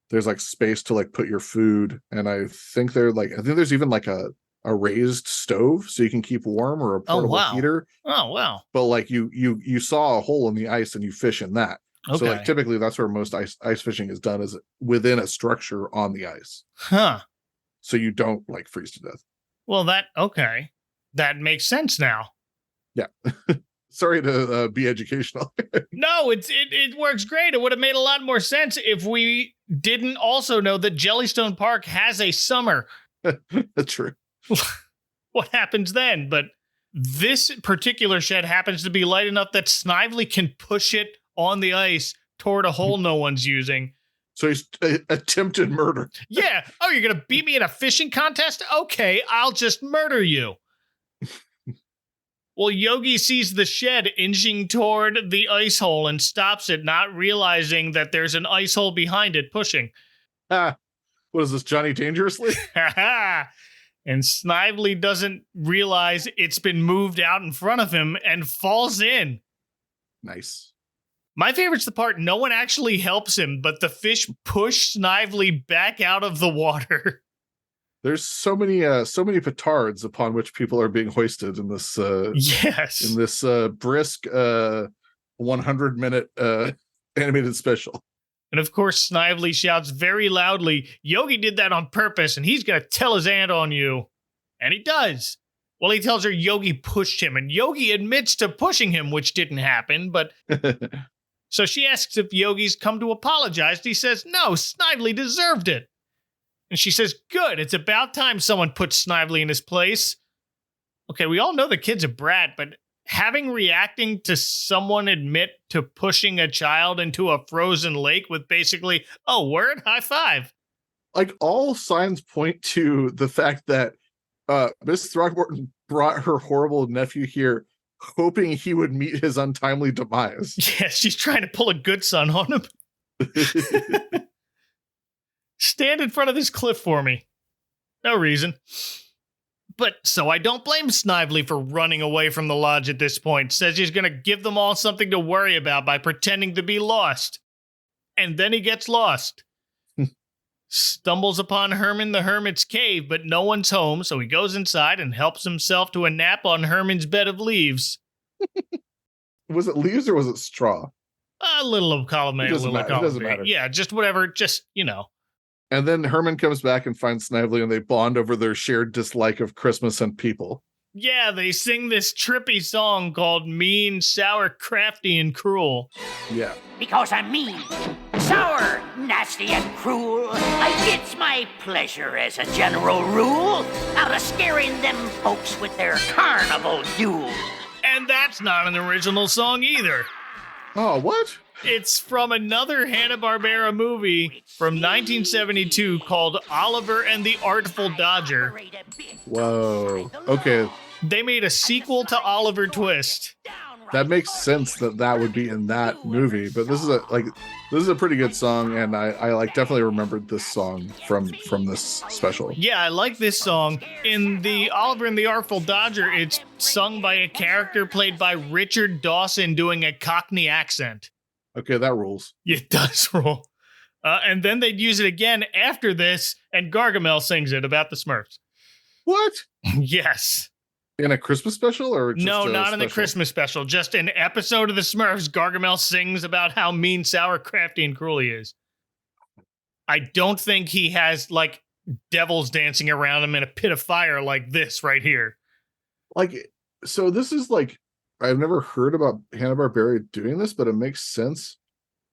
there's like space to like put your food. And I think there's even like a raised stove so you can keep warm, or a portable heater. Oh wow. But like you saw a hole in the ice and you fish in that. Okay. So like typically that's where most ice fishing is done, is within a structure on the ice. Huh. So you don't like freeze to death. Well, that makes sense now. Yeah. Sorry to be educational. No, it works great. It would have made a lot more sense if we didn't also know that Jellystone Park has a summer. That's true. What happens then? But this particular shed happens to be light enough that Snively can push it on the ice toward a hole no one's using. So he's attempted murder. Yeah. Oh, you're going to beat me in a fishing contest? Okay, I'll just murder you. Well, Yogi sees the shed inching toward the ice hole and stops it, not realizing that there's an ice hole behind it pushing. What is this, Johnny Dangerously? And Snively doesn't realize it's been moved out in front of him and falls in. Nice. My favorite's the part no one actually helps him, but the fish push Snively back out of the water. There's so many petards upon which people are being hoisted in this yes. in this brisk 100-minute animated special. And of course, Snively shouts very loudly, "Yogi did that on purpose, and he's going to tell his aunt on you." And he does. Well, he tells her Yogi pushed him, and Yogi admits to pushing him, which didn't happen, but... So she asks if Yogi's come to apologize, and he says, no, Snively deserved it. And she says, good, it's about time someone put Snively in his place. Okay, we all know the kid's a brat, but reacting to someone admit to pushing a child into a frozen lake with basically, oh, word, high five. Like, all signs point to the fact that Miss Throckmorton brought her horrible nephew here hoping he would meet his untimely demise. Yeah, she's trying to pull a good son on him. Stand in front of this cliff for me. No reason. But so I don't blame Snively for running away from the lodge at this point. Says he's going to give them all something to worry about by pretending to be lost. And then he gets lost. Stumbles upon Herman the Hermit's cave, but no one's home, so he goes inside and helps himself to a nap on Herman's bed of leaves. Was it leaves or was it straw? A little of column A, a little of column doesn't B. matter. Yeah, just whatever, just, you know. And then Herman comes back and finds Snively, and they bond over their shared dislike of Christmas and people. Yeah, they sing this trippy song called Mean, Sour, Crafty, and Cruel. Yeah. Because I'm mean, sour, nasty, and cruel, I gets my pleasure as a general rule out of scaring them folks with their carnival duels. And that's not an original song either. Oh, what? It's from another Hanna-Barbera movie from 1972 called Oliver and the Artful Dodger. Whoa. Okay. They made a sequel to Oliver Twist. That makes sense that would be in that movie, but this is a pretty good song, and I like definitely remembered this song from this special. Yeah, I like this song. In the Oliver and the Artful Dodger, it's sung by a character played by Richard Dawson doing a Cockney accent. Okay, that rules. It does rule. And then they'd use it again after this, and Gargamel sings it about the Smurfs. What? Yes. In a Christmas special, or just no, not in the Christmas special. Just an episode of the Smurfs. Gargamel sings about how mean, sour, crafty, and cruel he is. I don't think he has like devils dancing around him in a pit of fire like this right here. Like, so this is like, I've never heard about Hanna-Barbera doing this, but it makes sense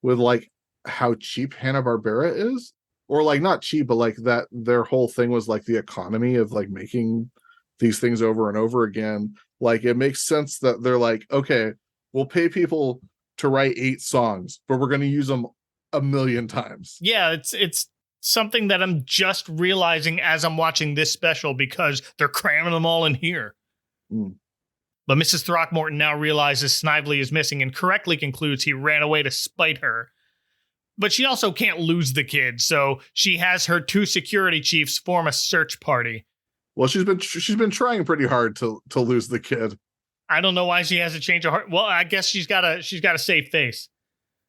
with like how cheap Hanna-Barbera is, or like not cheap, but like that their whole thing was like the economy of like making these things over and over again. Like, it makes sense that they're like, okay, we'll pay people to write 8 songs, but we're going to use them a million times. Yeah, it's something that I'm just realizing as I'm watching this special because they're cramming them all in here. Mm. But Mrs. Throckmorton now realizes Snively is missing and correctly concludes he ran away to spite her. But she also can't lose the kid, so she has her 2 security chiefs form a search party. Well, she's been trying pretty hard to lose the kid. I don't know why she has a change of heart. Well, I guess she's got a safe face.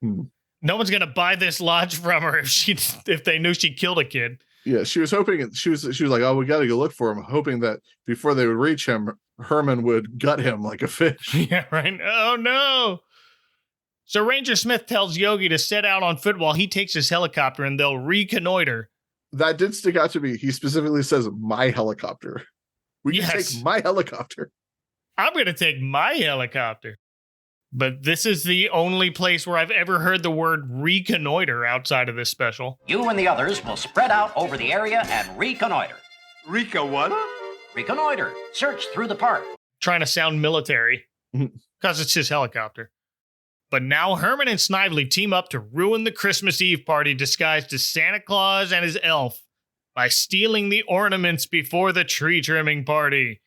No one's gonna buy this lodge from her if they knew she killed a kid. Yeah, she was hoping she was like, oh, we got to go look for him, hoping that before they would reach him, Herman would gut him like a fish. Yeah, right. Oh no. So Ranger Smith tells Yogi to set out on foot while he takes his helicopter and they'll reconnoiter. That did stick out to me. He specifically says, my helicopter. We can take my helicopter. I'm going to take my helicopter. But this is the only place where I've ever heard the word reconnoiter outside of this special. You and the others will spread out over the area and reconnoiter. What? Reconnoiter. Search through the park. Trying to sound military because it's his helicopter. But now Herman and Snively team up to ruin the Christmas Eve party disguised as Santa Claus and his elf by stealing the ornaments before the tree trimming party,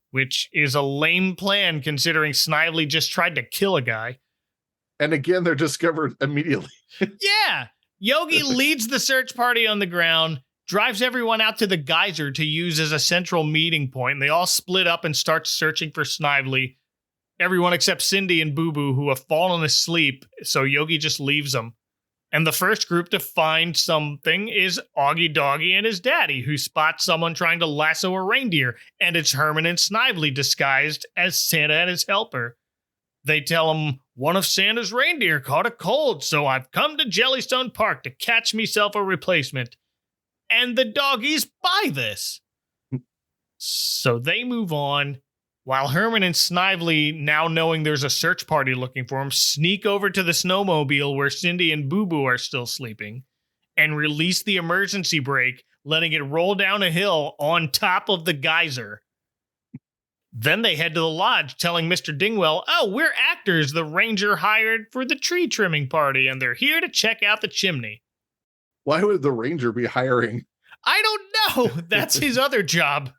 which is a lame plan considering Snively just tried to kill a guy. And again, they're discovered immediately. Yeah. Yogi leads the search party on the ground, drives everyone out to the geyser to use as a central meeting point. And they all split up and start searching for Snively. Everyone except Cindy and Boo Boo, who have fallen asleep, so Yogi just leaves them. And the first group to find something is Augie Doggy and his daddy, who spots someone trying to lasso a reindeer, and it's Herman and Snively disguised as Santa and his helper. They tell him, one of Santa's reindeer caught a cold, so I've come to Jellystone Park to catch myself a replacement. And the doggies buy this. So they move on. While Herman and Snively, now knowing there's a search party looking for him, sneak over to the snowmobile where Cindy and Boo Boo are still sleeping and release the emergency brake, letting it roll down a hill on top of the geyser. Then they head to the lodge, telling Mr. Dingwell, oh, we're actors the ranger hired for the tree trimming party, and they're here to check out the chimney. Why would the ranger be hiring? I don't know. That's his other job.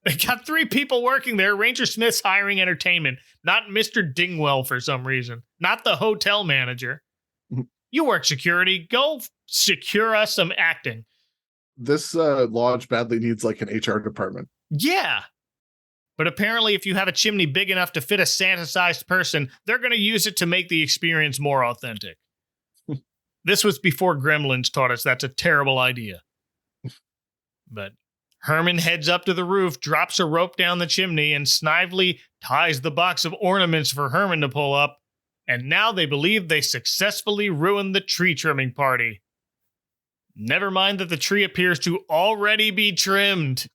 They got 3 people working there. Ranger Smith's hiring entertainment, not Mr. Dingwell for some reason, not the hotel manager. You work security. Go secure us some acting. This lodge badly needs like an HR department. Yeah. But apparently if you have a chimney big enough to fit a Santa-sized person, they're going to use it to make the experience more authentic. This was before Gremlins taught us that's a terrible idea. But Herman heads up to the roof, drops a rope down the chimney, and Snively ties the box of ornaments for Herman to pull up. And now they believe they successfully ruined the tree trimming party. Never mind that the tree appears to already be trimmed.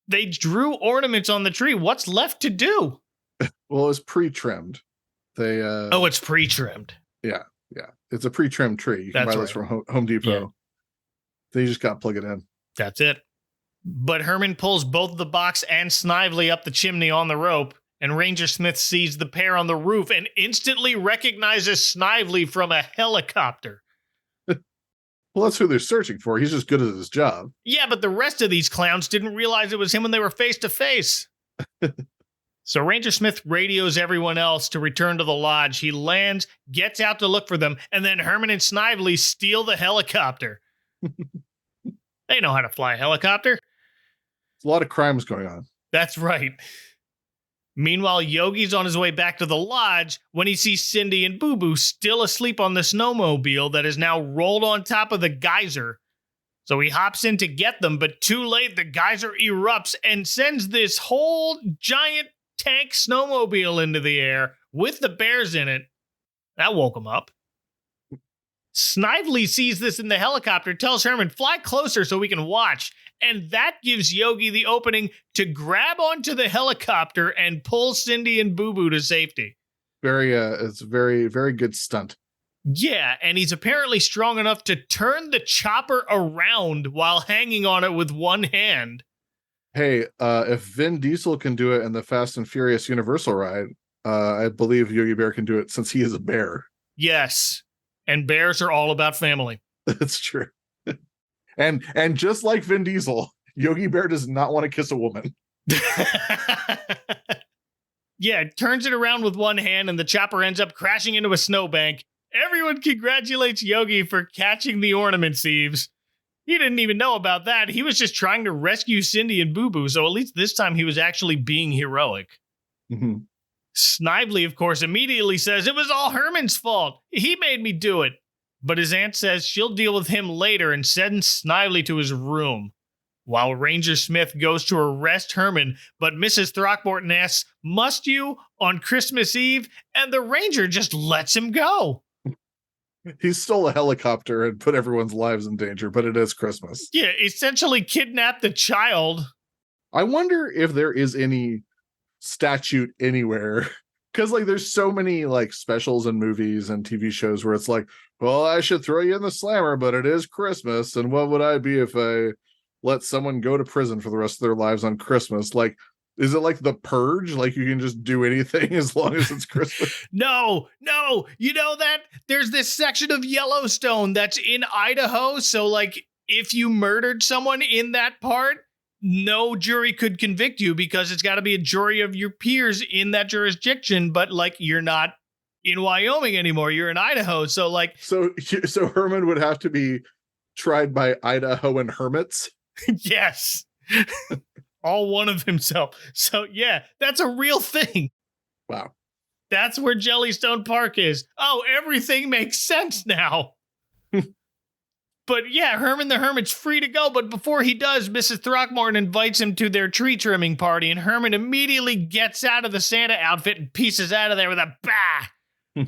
They drew ornaments on the tree. What's left to do? Well, it's pre-trimmed. They it's pre-trimmed. Yeah. It's a pre-trimmed tree. You can buy this from Home Depot. Yeah. They just got to plug it in. That's it. But Herman pulls both the box and Snively up the chimney on the rope, and Ranger Smith sees the pair on the roof and instantly recognizes Snively from a helicopter. Well, that's who they're searching for. He's just good at his job. Yeah, but the rest of these clowns didn't realize it was him when they were face to face. So Ranger Smith radios everyone else to return to the lodge. He lands, gets out to look for them, and then Herman and Snively steal the helicopter. They know how to fly a helicopter. A lot of crimes going on. That's right. Meanwhile, Yogi's on his way back to the lodge when he sees Cindy and Boo Boo still asleep on the snowmobile that is now rolled on top of the geyser. So he hops in to get them, but too late, the geyser erupts and sends this whole giant tank snowmobile into the air with the bears in it. That woke him up. Snively sees this in the helicopter, tells Herman, fly closer so we can watch. And that gives Yogi the opening to grab onto the helicopter and pull Cindy and Boo Boo to safety. It's a very, very good stunt. Yeah, and he's apparently strong enough to turn the chopper around while hanging on it with one hand. Hey, if Vin Diesel can do it in the Fast and Furious Universal ride, I believe Yogi Bear can do it since he is a bear. Yes. And bears are all about family. That's true. And just like Vin Diesel, Yogi Bear does not want to kiss a woman. Yeah, turns it around with one hand and the chopper ends up crashing into a snowbank. Everyone congratulates Yogi for catching the ornament thieves. He didn't even know about that. He was just trying to rescue Cindy and Boo Boo, so at least this time he was actually being heroic. Mm-hmm. Snively, of course, immediately says it was all Herman's fault. He made me do it. But his aunt says she'll deal with him later and sends Snively to his room. While Ranger Smith goes to arrest Herman, but Mrs. Throckmorton asks, "Must you on Christmas Eve?" And the Ranger just lets him go. He stole a helicopter and put everyone's lives in danger, but it is Christmas. Yeah, essentially kidnapped the child. I wonder if there is any statute anywhere, because like there's so many like specials and movies and TV shows where it's like, well, I should throw you in the slammer, but it is Christmas, and what would I be if I let someone go to prison for the rest of their lives on Christmas? Like, is it like The Purge? Like you can just do anything as long as it's Christmas? No. You know that there's this section of Yellowstone that's in Idaho. So like if you murdered someone in that part, no jury could convict you because it's got to be a jury of your peers in that jurisdiction. But like you're not in Wyoming anymore. You're in Idaho. So like. So Herman would have to be tried by Idahoan hermits. Yes. All one of himself. So yeah, that's a real thing. Wow. That's where Jellystone Park is. Oh, everything makes sense now. But yeah, Herman the Hermit's free to go, but before he does, Mrs. Throckmorton invites him to their tree trimming party, and Herman immediately gets out of the Santa outfit and pieces out of there with a bah!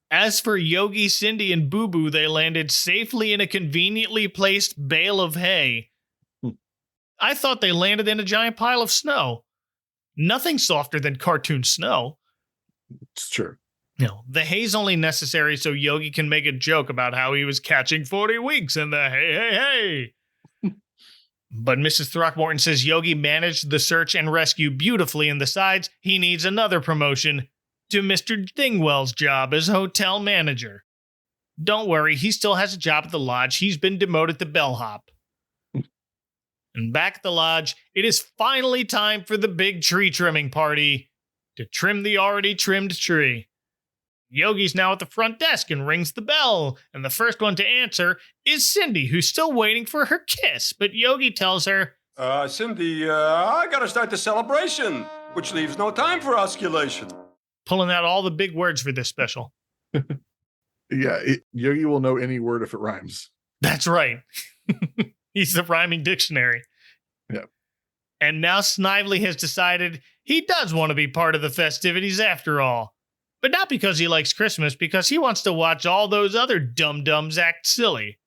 As for Yogi, Cindy, and Boo Boo, they landed safely in a conveniently placed bale of hay. I thought they landed in a giant pile of snow. Nothing softer than cartoon snow. It's true. No, the hay's only necessary so Yogi can make a joke about how he was catching 40 weeks in the hey. But Mrs. Throckmorton says Yogi managed the search and rescue beautifully and decides he needs another promotion to Mr. Dingwell's job as hotel manager. Don't worry, he still has a job at the lodge. He's been demoted to bellhop. And back at the lodge, it is finally time for the big tree trimming party to trim the already trimmed tree. Yogi's now at the front desk and rings the bell, and the first one to answer is Cindy, who's still waiting for her kiss, but Yogi tells her, Cindy, I gotta start the celebration, which leaves no time for osculation. Pulling out all the big words for this special. Yeah, Yogi will know any word if it rhymes. That's right. He's the rhyming dictionary. Yeah. And now Snively has decided he does want to be part of the festivities after all. But not because he likes Christmas, because he wants to watch all those other dum-dums act silly.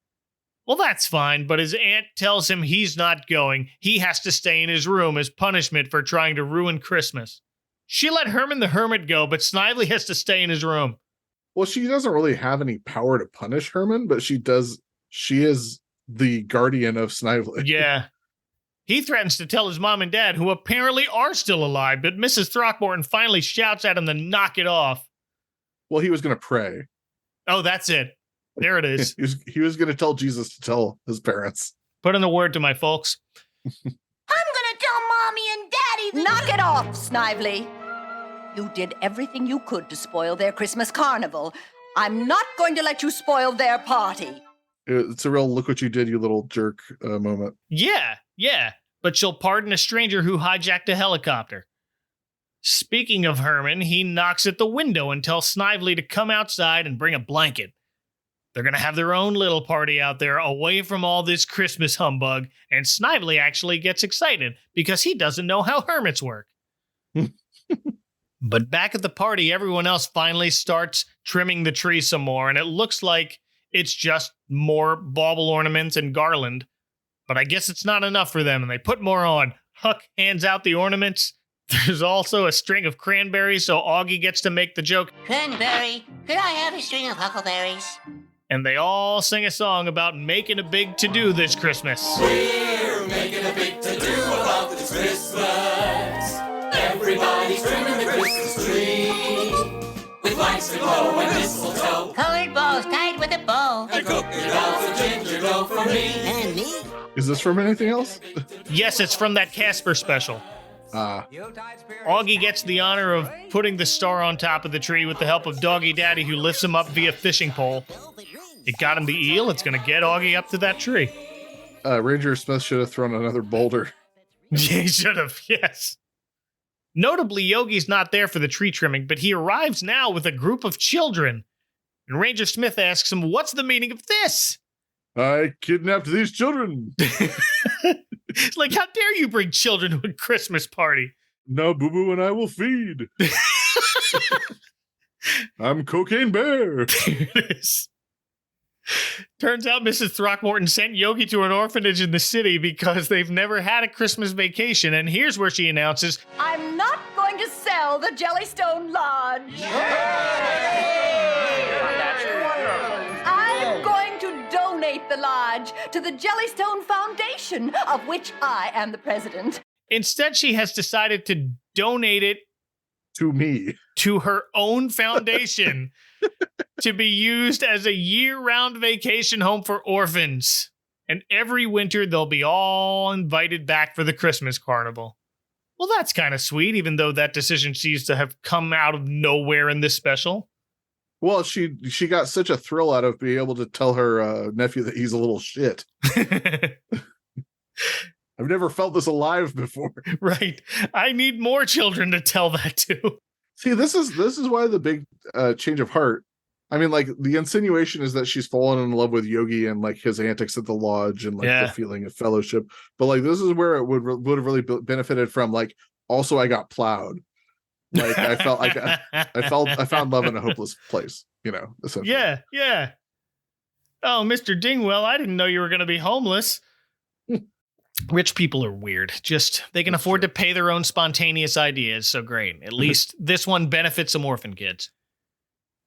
Well, that's fine, but his aunt tells him he's not going. He has to stay in his room as punishment for trying to ruin Christmas. She let Herman the Hermit go, but Snively has to stay in his room. Well, she doesn't really have any power to punish Herman, but she does. She is the guardian of Snively. Yeah. He threatens to tell his mom and dad, who apparently are still alive, but Mrs. Throckmorton finally shouts at him to knock it off. Well, he was going to pray. Oh, that's it. There it is. He was going to tell Jesus to tell his parents. Put in the word to my folks. I'm gonna tell Mommy and Daddy that— Knock it off, Snively. You did everything you could to spoil their Christmas carnival. I'm not going to let you spoil their party. It's a real look what you did, you little jerk moment. Yeah. But she'll pardon a stranger who hijacked a helicopter. Speaking of Herman, he knocks at the window and tells Snively to come outside and bring a blanket. They're going to have their own little party out there away from all this Christmas humbug, and Snively actually gets excited because he doesn't know how hermits work. But back at the party, everyone else finally starts trimming the tree some more, and it looks like it's just more bauble ornaments and garland. But I guess it's not enough for them, and they put more on. Huck hands out the ornaments. There's also a string of cranberries, so Augie gets to make the joke. Cranberry, could I have a string of huckleberries? And they all sing a song about making a big to-do this Christmas. We're making a big to-do about this Christmas. Everybody's trimming the Christmas tree. icicle and mistletoe. Colored balls tied with a bow. And cookie dolls and ginger dough for me. And me. Is this from anything else? Yes, it's from that Casper special. Augie gets the honor of putting the star on top of the tree with the help of Doggy Daddy, who lifts him up via fishing pole. It got him the eel. It's going to get Augie up to that tree. Ranger Smith should have thrown another boulder. He should have, yes. Notably, Yogi's not there for the tree trimming, but he arrives now with a group of children. And Ranger Smith asks him, what's the meaning of this? I kidnapped these children. It's like, how dare you bring children to a Christmas party? Now Boo Boo and I will feed. I'm Cocaine Bear. There it is. Turns out Mrs. Throckmorton sent Yogi to an orphanage in the city because they've never had a Christmas vacation. And here's where she announces, I'm not going to sell the Jellystone Lodge. I'm going to donate the lodge to the Jellystone Foundation, of which I am the president. instead she has decided to donate it to me, to her own foundation, to be used as a year-round vacation home for orphans. And every winter, they'll be all invited back for the Christmas carnival. Well, that's kind of sweet, even though that decision seems to have come out of nowhere in this special. Well, she got such a thrill out of being able to tell her nephew that he's a little shit. I've never felt this alive before. Right. I need more children to tell that to. See, this is why the big change of heart. I mean, like, the insinuation is that she's fallen in love with Yogi and like his antics at the lodge and like the feeling of fellowship. But like, this is where it would have really benefited from. Like, also, I got plowed. Like, I felt like I found love in a hopeless place. You know. Yeah, yeah. Oh, Mr. Dingwell, I didn't know you were going to be homeless. Rich people are weird. Just, they can afford to pay their own spontaneous ideas. So great. At least this one benefits some orphan kids.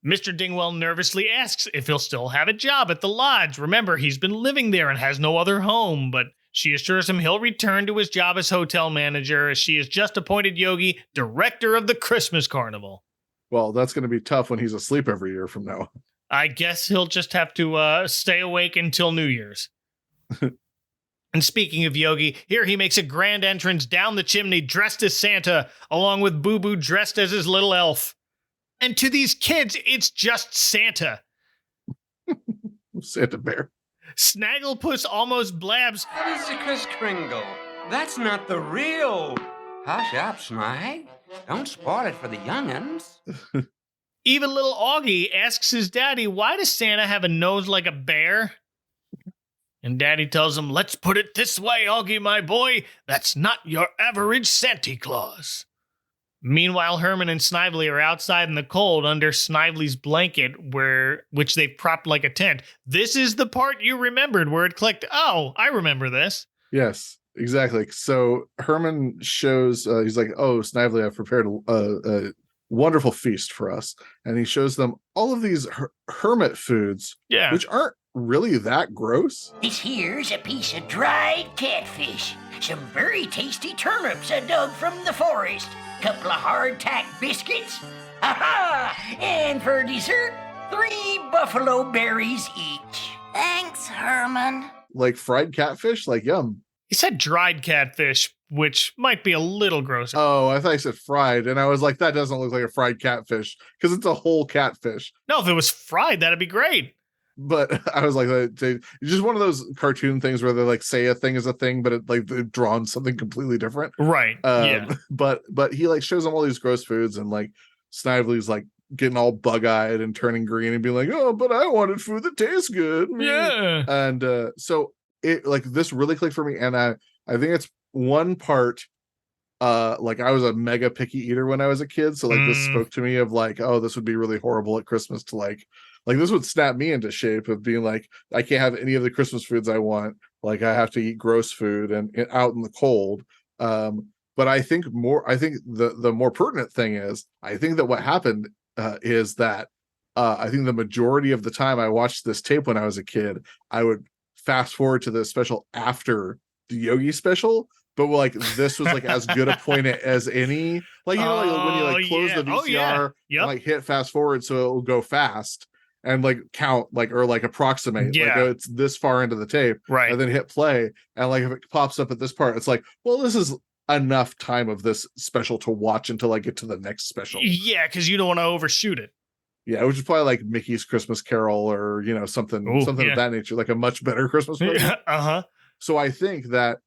Mr. Dingwell nervously asks if he'll still have a job at the lodge. Remember, he's been living there and has no other home, but she assures him he'll return to his job as hotel manager, as she has just appointed Yogi director of the Christmas carnival. Well, that's going to be tough when he's asleep every year from now. I guess he'll just have to stay awake until New Year's. And speaking of Yogi, here he makes a grand entrance down the chimney dressed as Santa, along with Boo Boo dressed as his little elf. And to these kids, it's just Santa. Santa Bear. Snagglepuss almost blabs, Mr. Kris Kringle, that's not the real. Hush up, Snag. Don't spoil it for the young'uns. Even little Augie asks his daddy, why does Santa have a nose like a bear? And Daddy tells him, let's put it this way, Augie, my boy. That's not your average Santa Claus. Meanwhile, Herman and Snively are outside in the cold under Snively's blanket, which they've propped like a tent. This is the part you remembered where it clicked. Oh, I remember this. Yes, exactly. So Herman shows, he's like, oh, Snively, I've prepared a wonderful feast for us. And he shows them all of these hermit foods, which aren't really that gross. This here's a piece of dried catfish, some very tasty turnips I dug from the forest, couple of hardtack biscuits, and for dessert, 3 buffalo berries each. Thanks, Herman. Like fried catfish? Like, yum. He said dried catfish, which might be a little gross. Oh, I thought he said fried, and I was like, that doesn't look like a fried catfish, because it's a whole catfish. No, if it was fried, that'd be great. But I was like, it's just one of those cartoon things where they like say a thing is a thing, but it like they've drawn something completely different. Right. Yeah. But he like shows them all these gross foods, and like Snively's like getting all bug-eyed and turning green and being like, oh, but I wanted food that tastes good. Yeah. And so it like this really clicked for me, and I think it's one part. Like I was a mega picky eater when I was a kid, so like this spoke to me of like, oh, this would be really horrible at Christmas to like this would snap me into shape of being like, I can't have any of the Christmas foods I want. Like I have to eat gross food and out in the cold. But I think the more pertinent thing is, I think that what happened is that I think the majority of the time I watched this tape when I was a kid, I would fast forward to the special after the Yogi special, but like this was like as good a point as any. Like, you know, like when you like close the VCR, and, like hit fast forward so it will go fast and like count like or like approximate like, oh, it's this far into the tape, right? And then hit play, and like if it pops up at this part, it's like, well, this is enough time of this special to watch until I get to the next special. Yeah, because you don't want to overshoot it. Yeah, which is probably like Mickey's Christmas Carol or, you know, something of that nature, like a much better Christmas movie. So I think that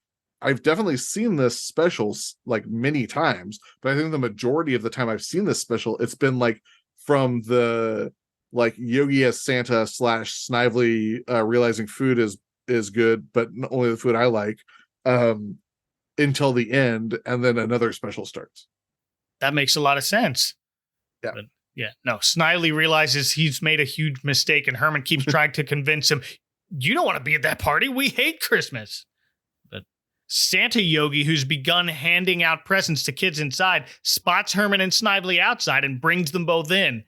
I've definitely seen this specials like many times, but I think the majority of the time I've seen this special, it's been like from the like Yogi as Santa / Snively realizing food is good, but only the food I like, until the end, and then another special starts. That makes a lot of sense. Yeah. But yeah, no, Snively realizes he's made a huge mistake, and Herman keeps trying to convince him, you don't want to be at that party. We hate Christmas. But Santa Yogi, who's begun handing out presents to kids inside, spots Herman and Snively outside and brings them both in.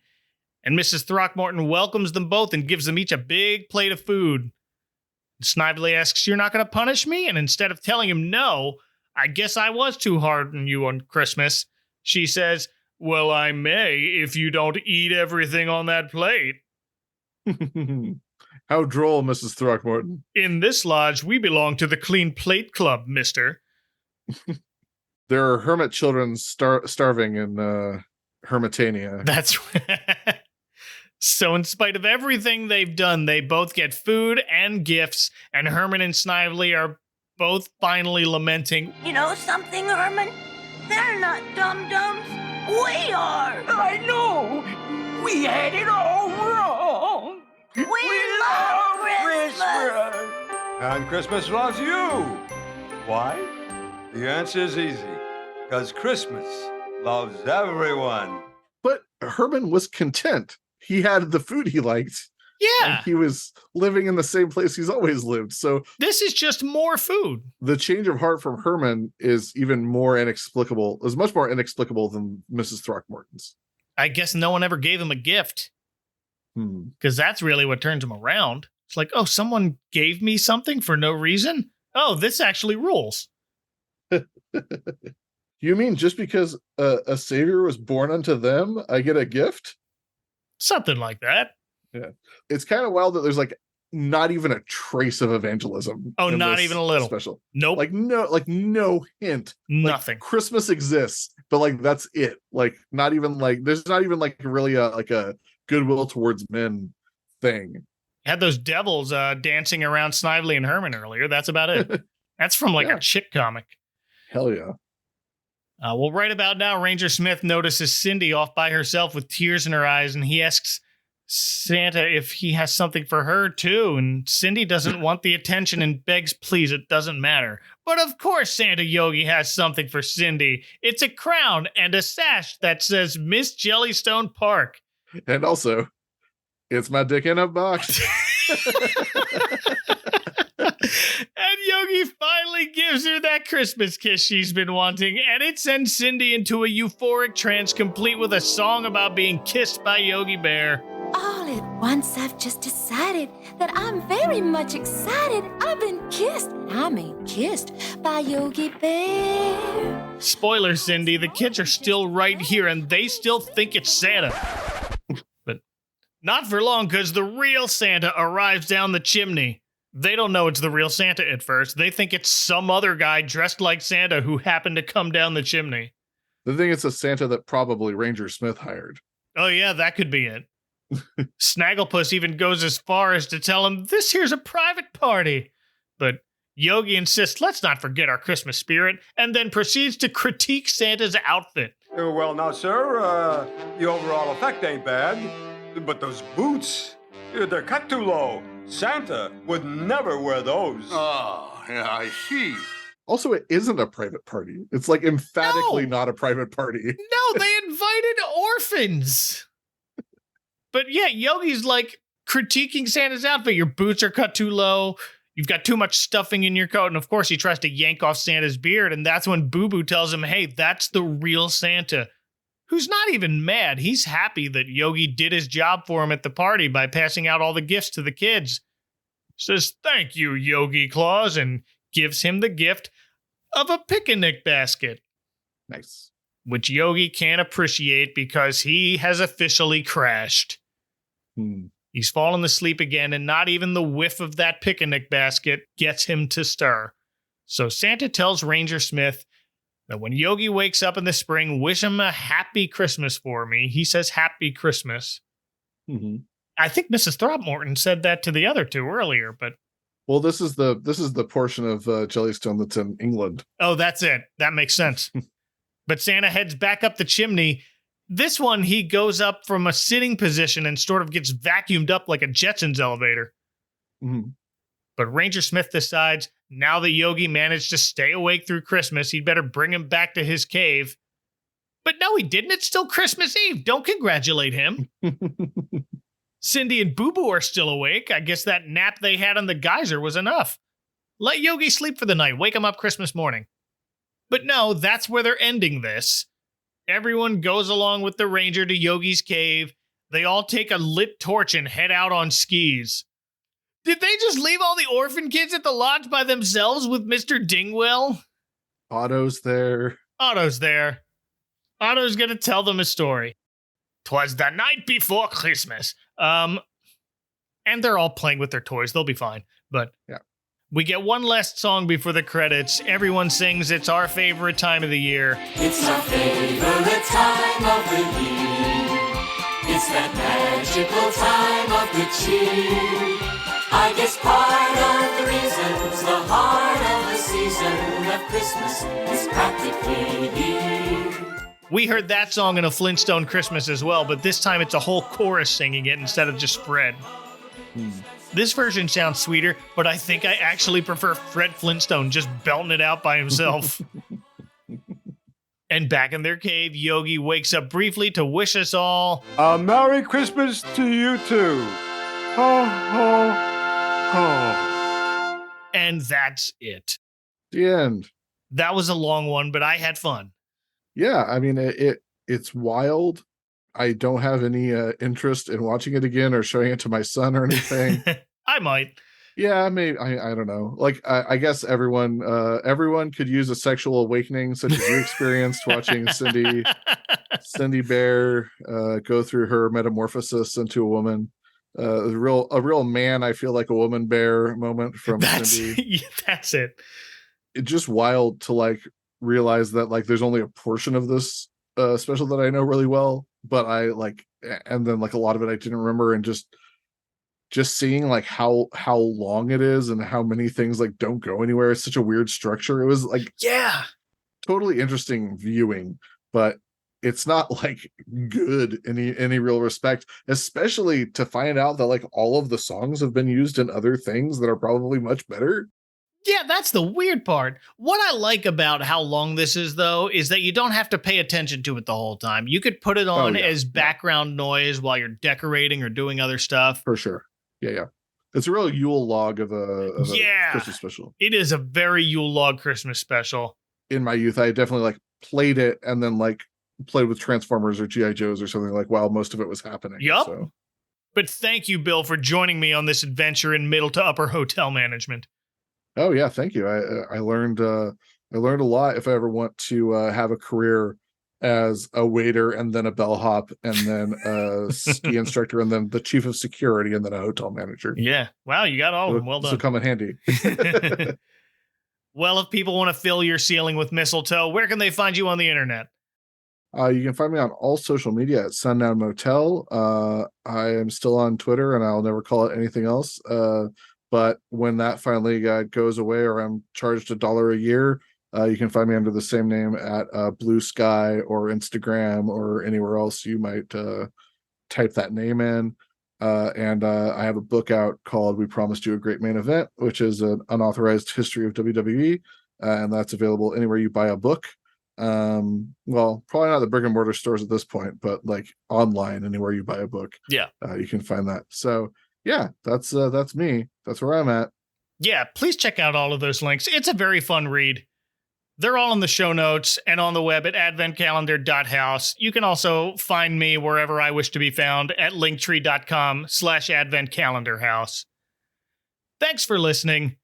And Mrs. Throckmorton welcomes them both and gives them each a big plate of food. Snively asks, you're not going to punish me? And instead of telling him no, I guess I was too hard on you on Christmas, she says, well, I may if you don't eat everything on that plate. How droll, Mrs. Throckmorton. In this lodge, we belong to the Clean Plate Club, mister. There are hermit children starving in Hermitania. That's So in spite of everything they've done, they both get food and gifts, and Herman and Snively are both finally lamenting. You know something, Herman? They're not dum-dums. We are. I know. We had it all wrong. We love Christmas. And Christmas loves you. Why? The answer is easy. Because Christmas loves everyone. But Herman was content. He had the food he liked. Yeah. And he was living in the same place he's always lived. So this is just more food. The change of heart from Herman is even more inexplicable, is much more inexplicable than Mrs. Throckmorton's. I guess no one ever gave him a gift. Because that's really what turns him around. It's like, oh, someone gave me something for no reason? Oh, this actually rules. You mean just because a savior was born unto them, I get a gift? Something like that. Yeah. It's kind of wild that there's like not even a trace of evangelism. Oh, not even a little. Special. Nope. Like no hint. Nothing. Like, Christmas exists, but like that's it. Like not even like there's not even like really a goodwill towards men thing. Had those devils dancing around Snively and Herman earlier. That's about it. That's from like a chick comic. Hell yeah. Well, right about now, Ranger Smith notices Cindy off by herself with tears in her eyes, and he asks Santa if he has something for her, too. And Cindy doesn't want the attention and begs, please, it doesn't matter. But of course Santa Yogi has something for Cindy. It's a crown and a sash that says Miss Jellystone Park. And also, it's my dick in a box. And Yogi finally gives her that Christmas kiss she's been wanting, and it sends Cindy into a euphoric trance complete with a song about being kissed by Yogi Bear. All at once, I've just decided that I'm very much excited. I've been kissed, I mean kissed, by Yogi Bear. Spoiler, Cindy, the kids are still right here, and they still think it's Santa. But not for long, because the real Santa arrives down the chimney. They don't know it's the real Santa at first. They think it's some other guy dressed like Santa who happened to come down the chimney. They think it's a Santa that probably Ranger Smith hired. Oh yeah, that could be it. Snagglepuss even goes as far as to tell him, this here's a private party. But Yogi insists, let's not forget our Christmas spirit, and then proceeds to critique Santa's outfit. Well, now, sir, the overall effect ain't bad. But those boots, they're cut too low. Santa would never wear those. Oh, yeah, I see. Also, it isn't a private party. It's like emphatically not a private party. No, they invited orphans. But yeah, Yogi's like critiquing Santa's outfit. Your boots are cut too low. You've got too much stuffing in your coat. And of course, he tries to yank off Santa's beard. And that's when Boo Boo tells him, hey, that's the real Santa. Who's not even mad. He's happy that Yogi did his job for him at the party by passing out all the gifts to the kids. Says, thank you, Yogi Claus, and gives him the gift of a picnic basket. Nice. Which Yogi can't appreciate because he has officially crashed. He's fallen asleep again, and not even the whiff of that picnic basket gets him to stir. So Santa tells Ranger Smith that when Yogi wakes up in the spring, wish him a happy Christmas for me. He says happy Christmas. I think Mrs. Throckmorton said that to the other two earlier, but... Well, this is the portion of Jellystone that's in England. Oh, that's it. That makes sense. But Santa heads back up the chimney. This one, he goes up from a sitting position and sort of gets vacuumed up like a Jetsons elevator. But Ranger Smith decides, now that Yogi managed to stay awake through Christmas, he'd better bring him back to his cave. But no, he didn't. It's still Christmas Eve. Don't congratulate him. Cindy and Boo Boo are still awake. I guess that nap they had on the geyser was enough. Let Yogi sleep for the night. Wake him up Christmas morning. But no, that's where they're ending this. Everyone goes along with the ranger to Yogi's cave. They all take a lit torch and head out on skis. Did they just leave all the orphan kids at the lodge by themselves with Mr. Dingwell? Otto's there. Otto's gonna tell them a story. 'Twas the night before Christmas. And they're all playing with their toys. They'll be fine. But yeah. We get one last song before the credits. Everyone sings It's Our Favorite Time of the Year. It's our favorite time of the year. It's that magical time of the cheer. I guess part of the reasons the heart of the season of Christmas is practically here. We heard that song in a Flintstone Christmas as well, but this time it's a whole chorus singing it instead of just Fred. This version sounds sweeter, but I think I actually prefer Fred Flintstone just belting it out by himself. And back in their cave, Yogi wakes up briefly to wish us all a Merry Christmas to you too. Ho, ho, ho. And that's it. The end. That was a long one, but I had fun. Yeah, I mean, it's wild. I don't have any interest in watching it again or showing it to my son or anything. I might. Yeah, maybe. I don't know. Like, I guess everyone could use a sexual awakening such as you experienced watching Cindy Bear go through her metamorphosis into a woman. A real man, I feel like a woman bear moment from Cindy. That's it. It's just wild to like realize that like there's only a portion of this special that I know really well, but I like, and then like a lot of it I didn't remember, and just seeing like how long it is and how many things like don't go anywhere. It's such a weird structure. It was like, yeah, totally interesting viewing, but it's not like good in any real respect, especially to find out that like all of the songs have been used in other things that are probably much better. Yeah, that's the weird part. What I like about how long this is, though, is that you don't have to pay attention to it the whole time. You could put it on as background noise while you're decorating or doing other stuff. For sure. Yeah. It's a real Yule log of a Christmas special. It is a very Yule log Christmas special. In my youth, I definitely like played it and then like played with Transformers or G.I. Joes or something like while most of it was happening. Yup. So. But thank you, Bill, for joining me on this adventure in middle to upper hotel management. Oh yeah, thank you. I learned a lot. If I ever want to have a career as a waiter and then a bellhop and then a ski instructor and then the chief of security and then a hotel manager. Yeah. Wow, you got all of them. Well done. This will come in handy. Well, if people want to fill your ceiling with mistletoe, where can they find you on the internet? You can find me on all social media at Sundown Motel. I am still on Twitter and I'll never call it anything else. But when that finally goes away or I'm charged $1 a year, you can find me under the same name at Blue Sky or Instagram or anywhere else you might type that name in. And I have a book out called We Promised You a Great Main Event, which is an unauthorized history of WWE. And that's available anywhere you buy a book. Well, probably not the brick and mortar stores at this point, but like online, anywhere you buy a book. Yeah. You can find that. So yeah, that's me. That's where I'm at. Yeah, please check out all of those links. It's a very fun read. They're all in the show notes and on the web at adventcalendar.house. You can also find me wherever I wish to be found at linktree.com/adventcalendarhouse. Thanks for listening.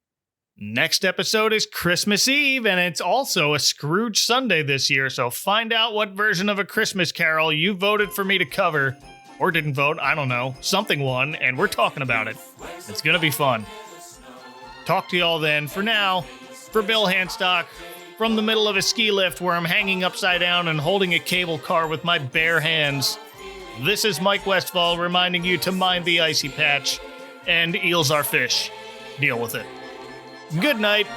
Next episode is Christmas Eve, and it's also a Scrooge Sunday this year, so find out what version of A Christmas Carol you voted for me to cover. Or didn't vote, I don't know. Something won, and we're talking about it. It's gonna be fun. Talk to y'all then. For now, for Bill Handstock, from the middle of a ski lift where I'm hanging upside down and holding a cable car with my bare hands, this is Mike Westfall reminding you to mind the icy patch, and eels are fish. Deal with it. Good night.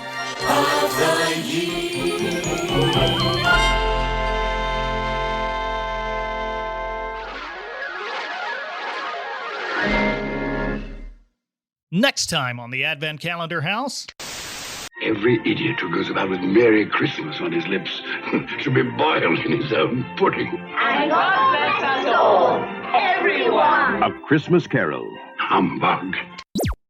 Next time on the Advent Calendar House. Every idiot who goes about with Merry Christmas on his lips should be boiled in his own pudding. And God bless us all, everyone. A Christmas Carol. Humbug.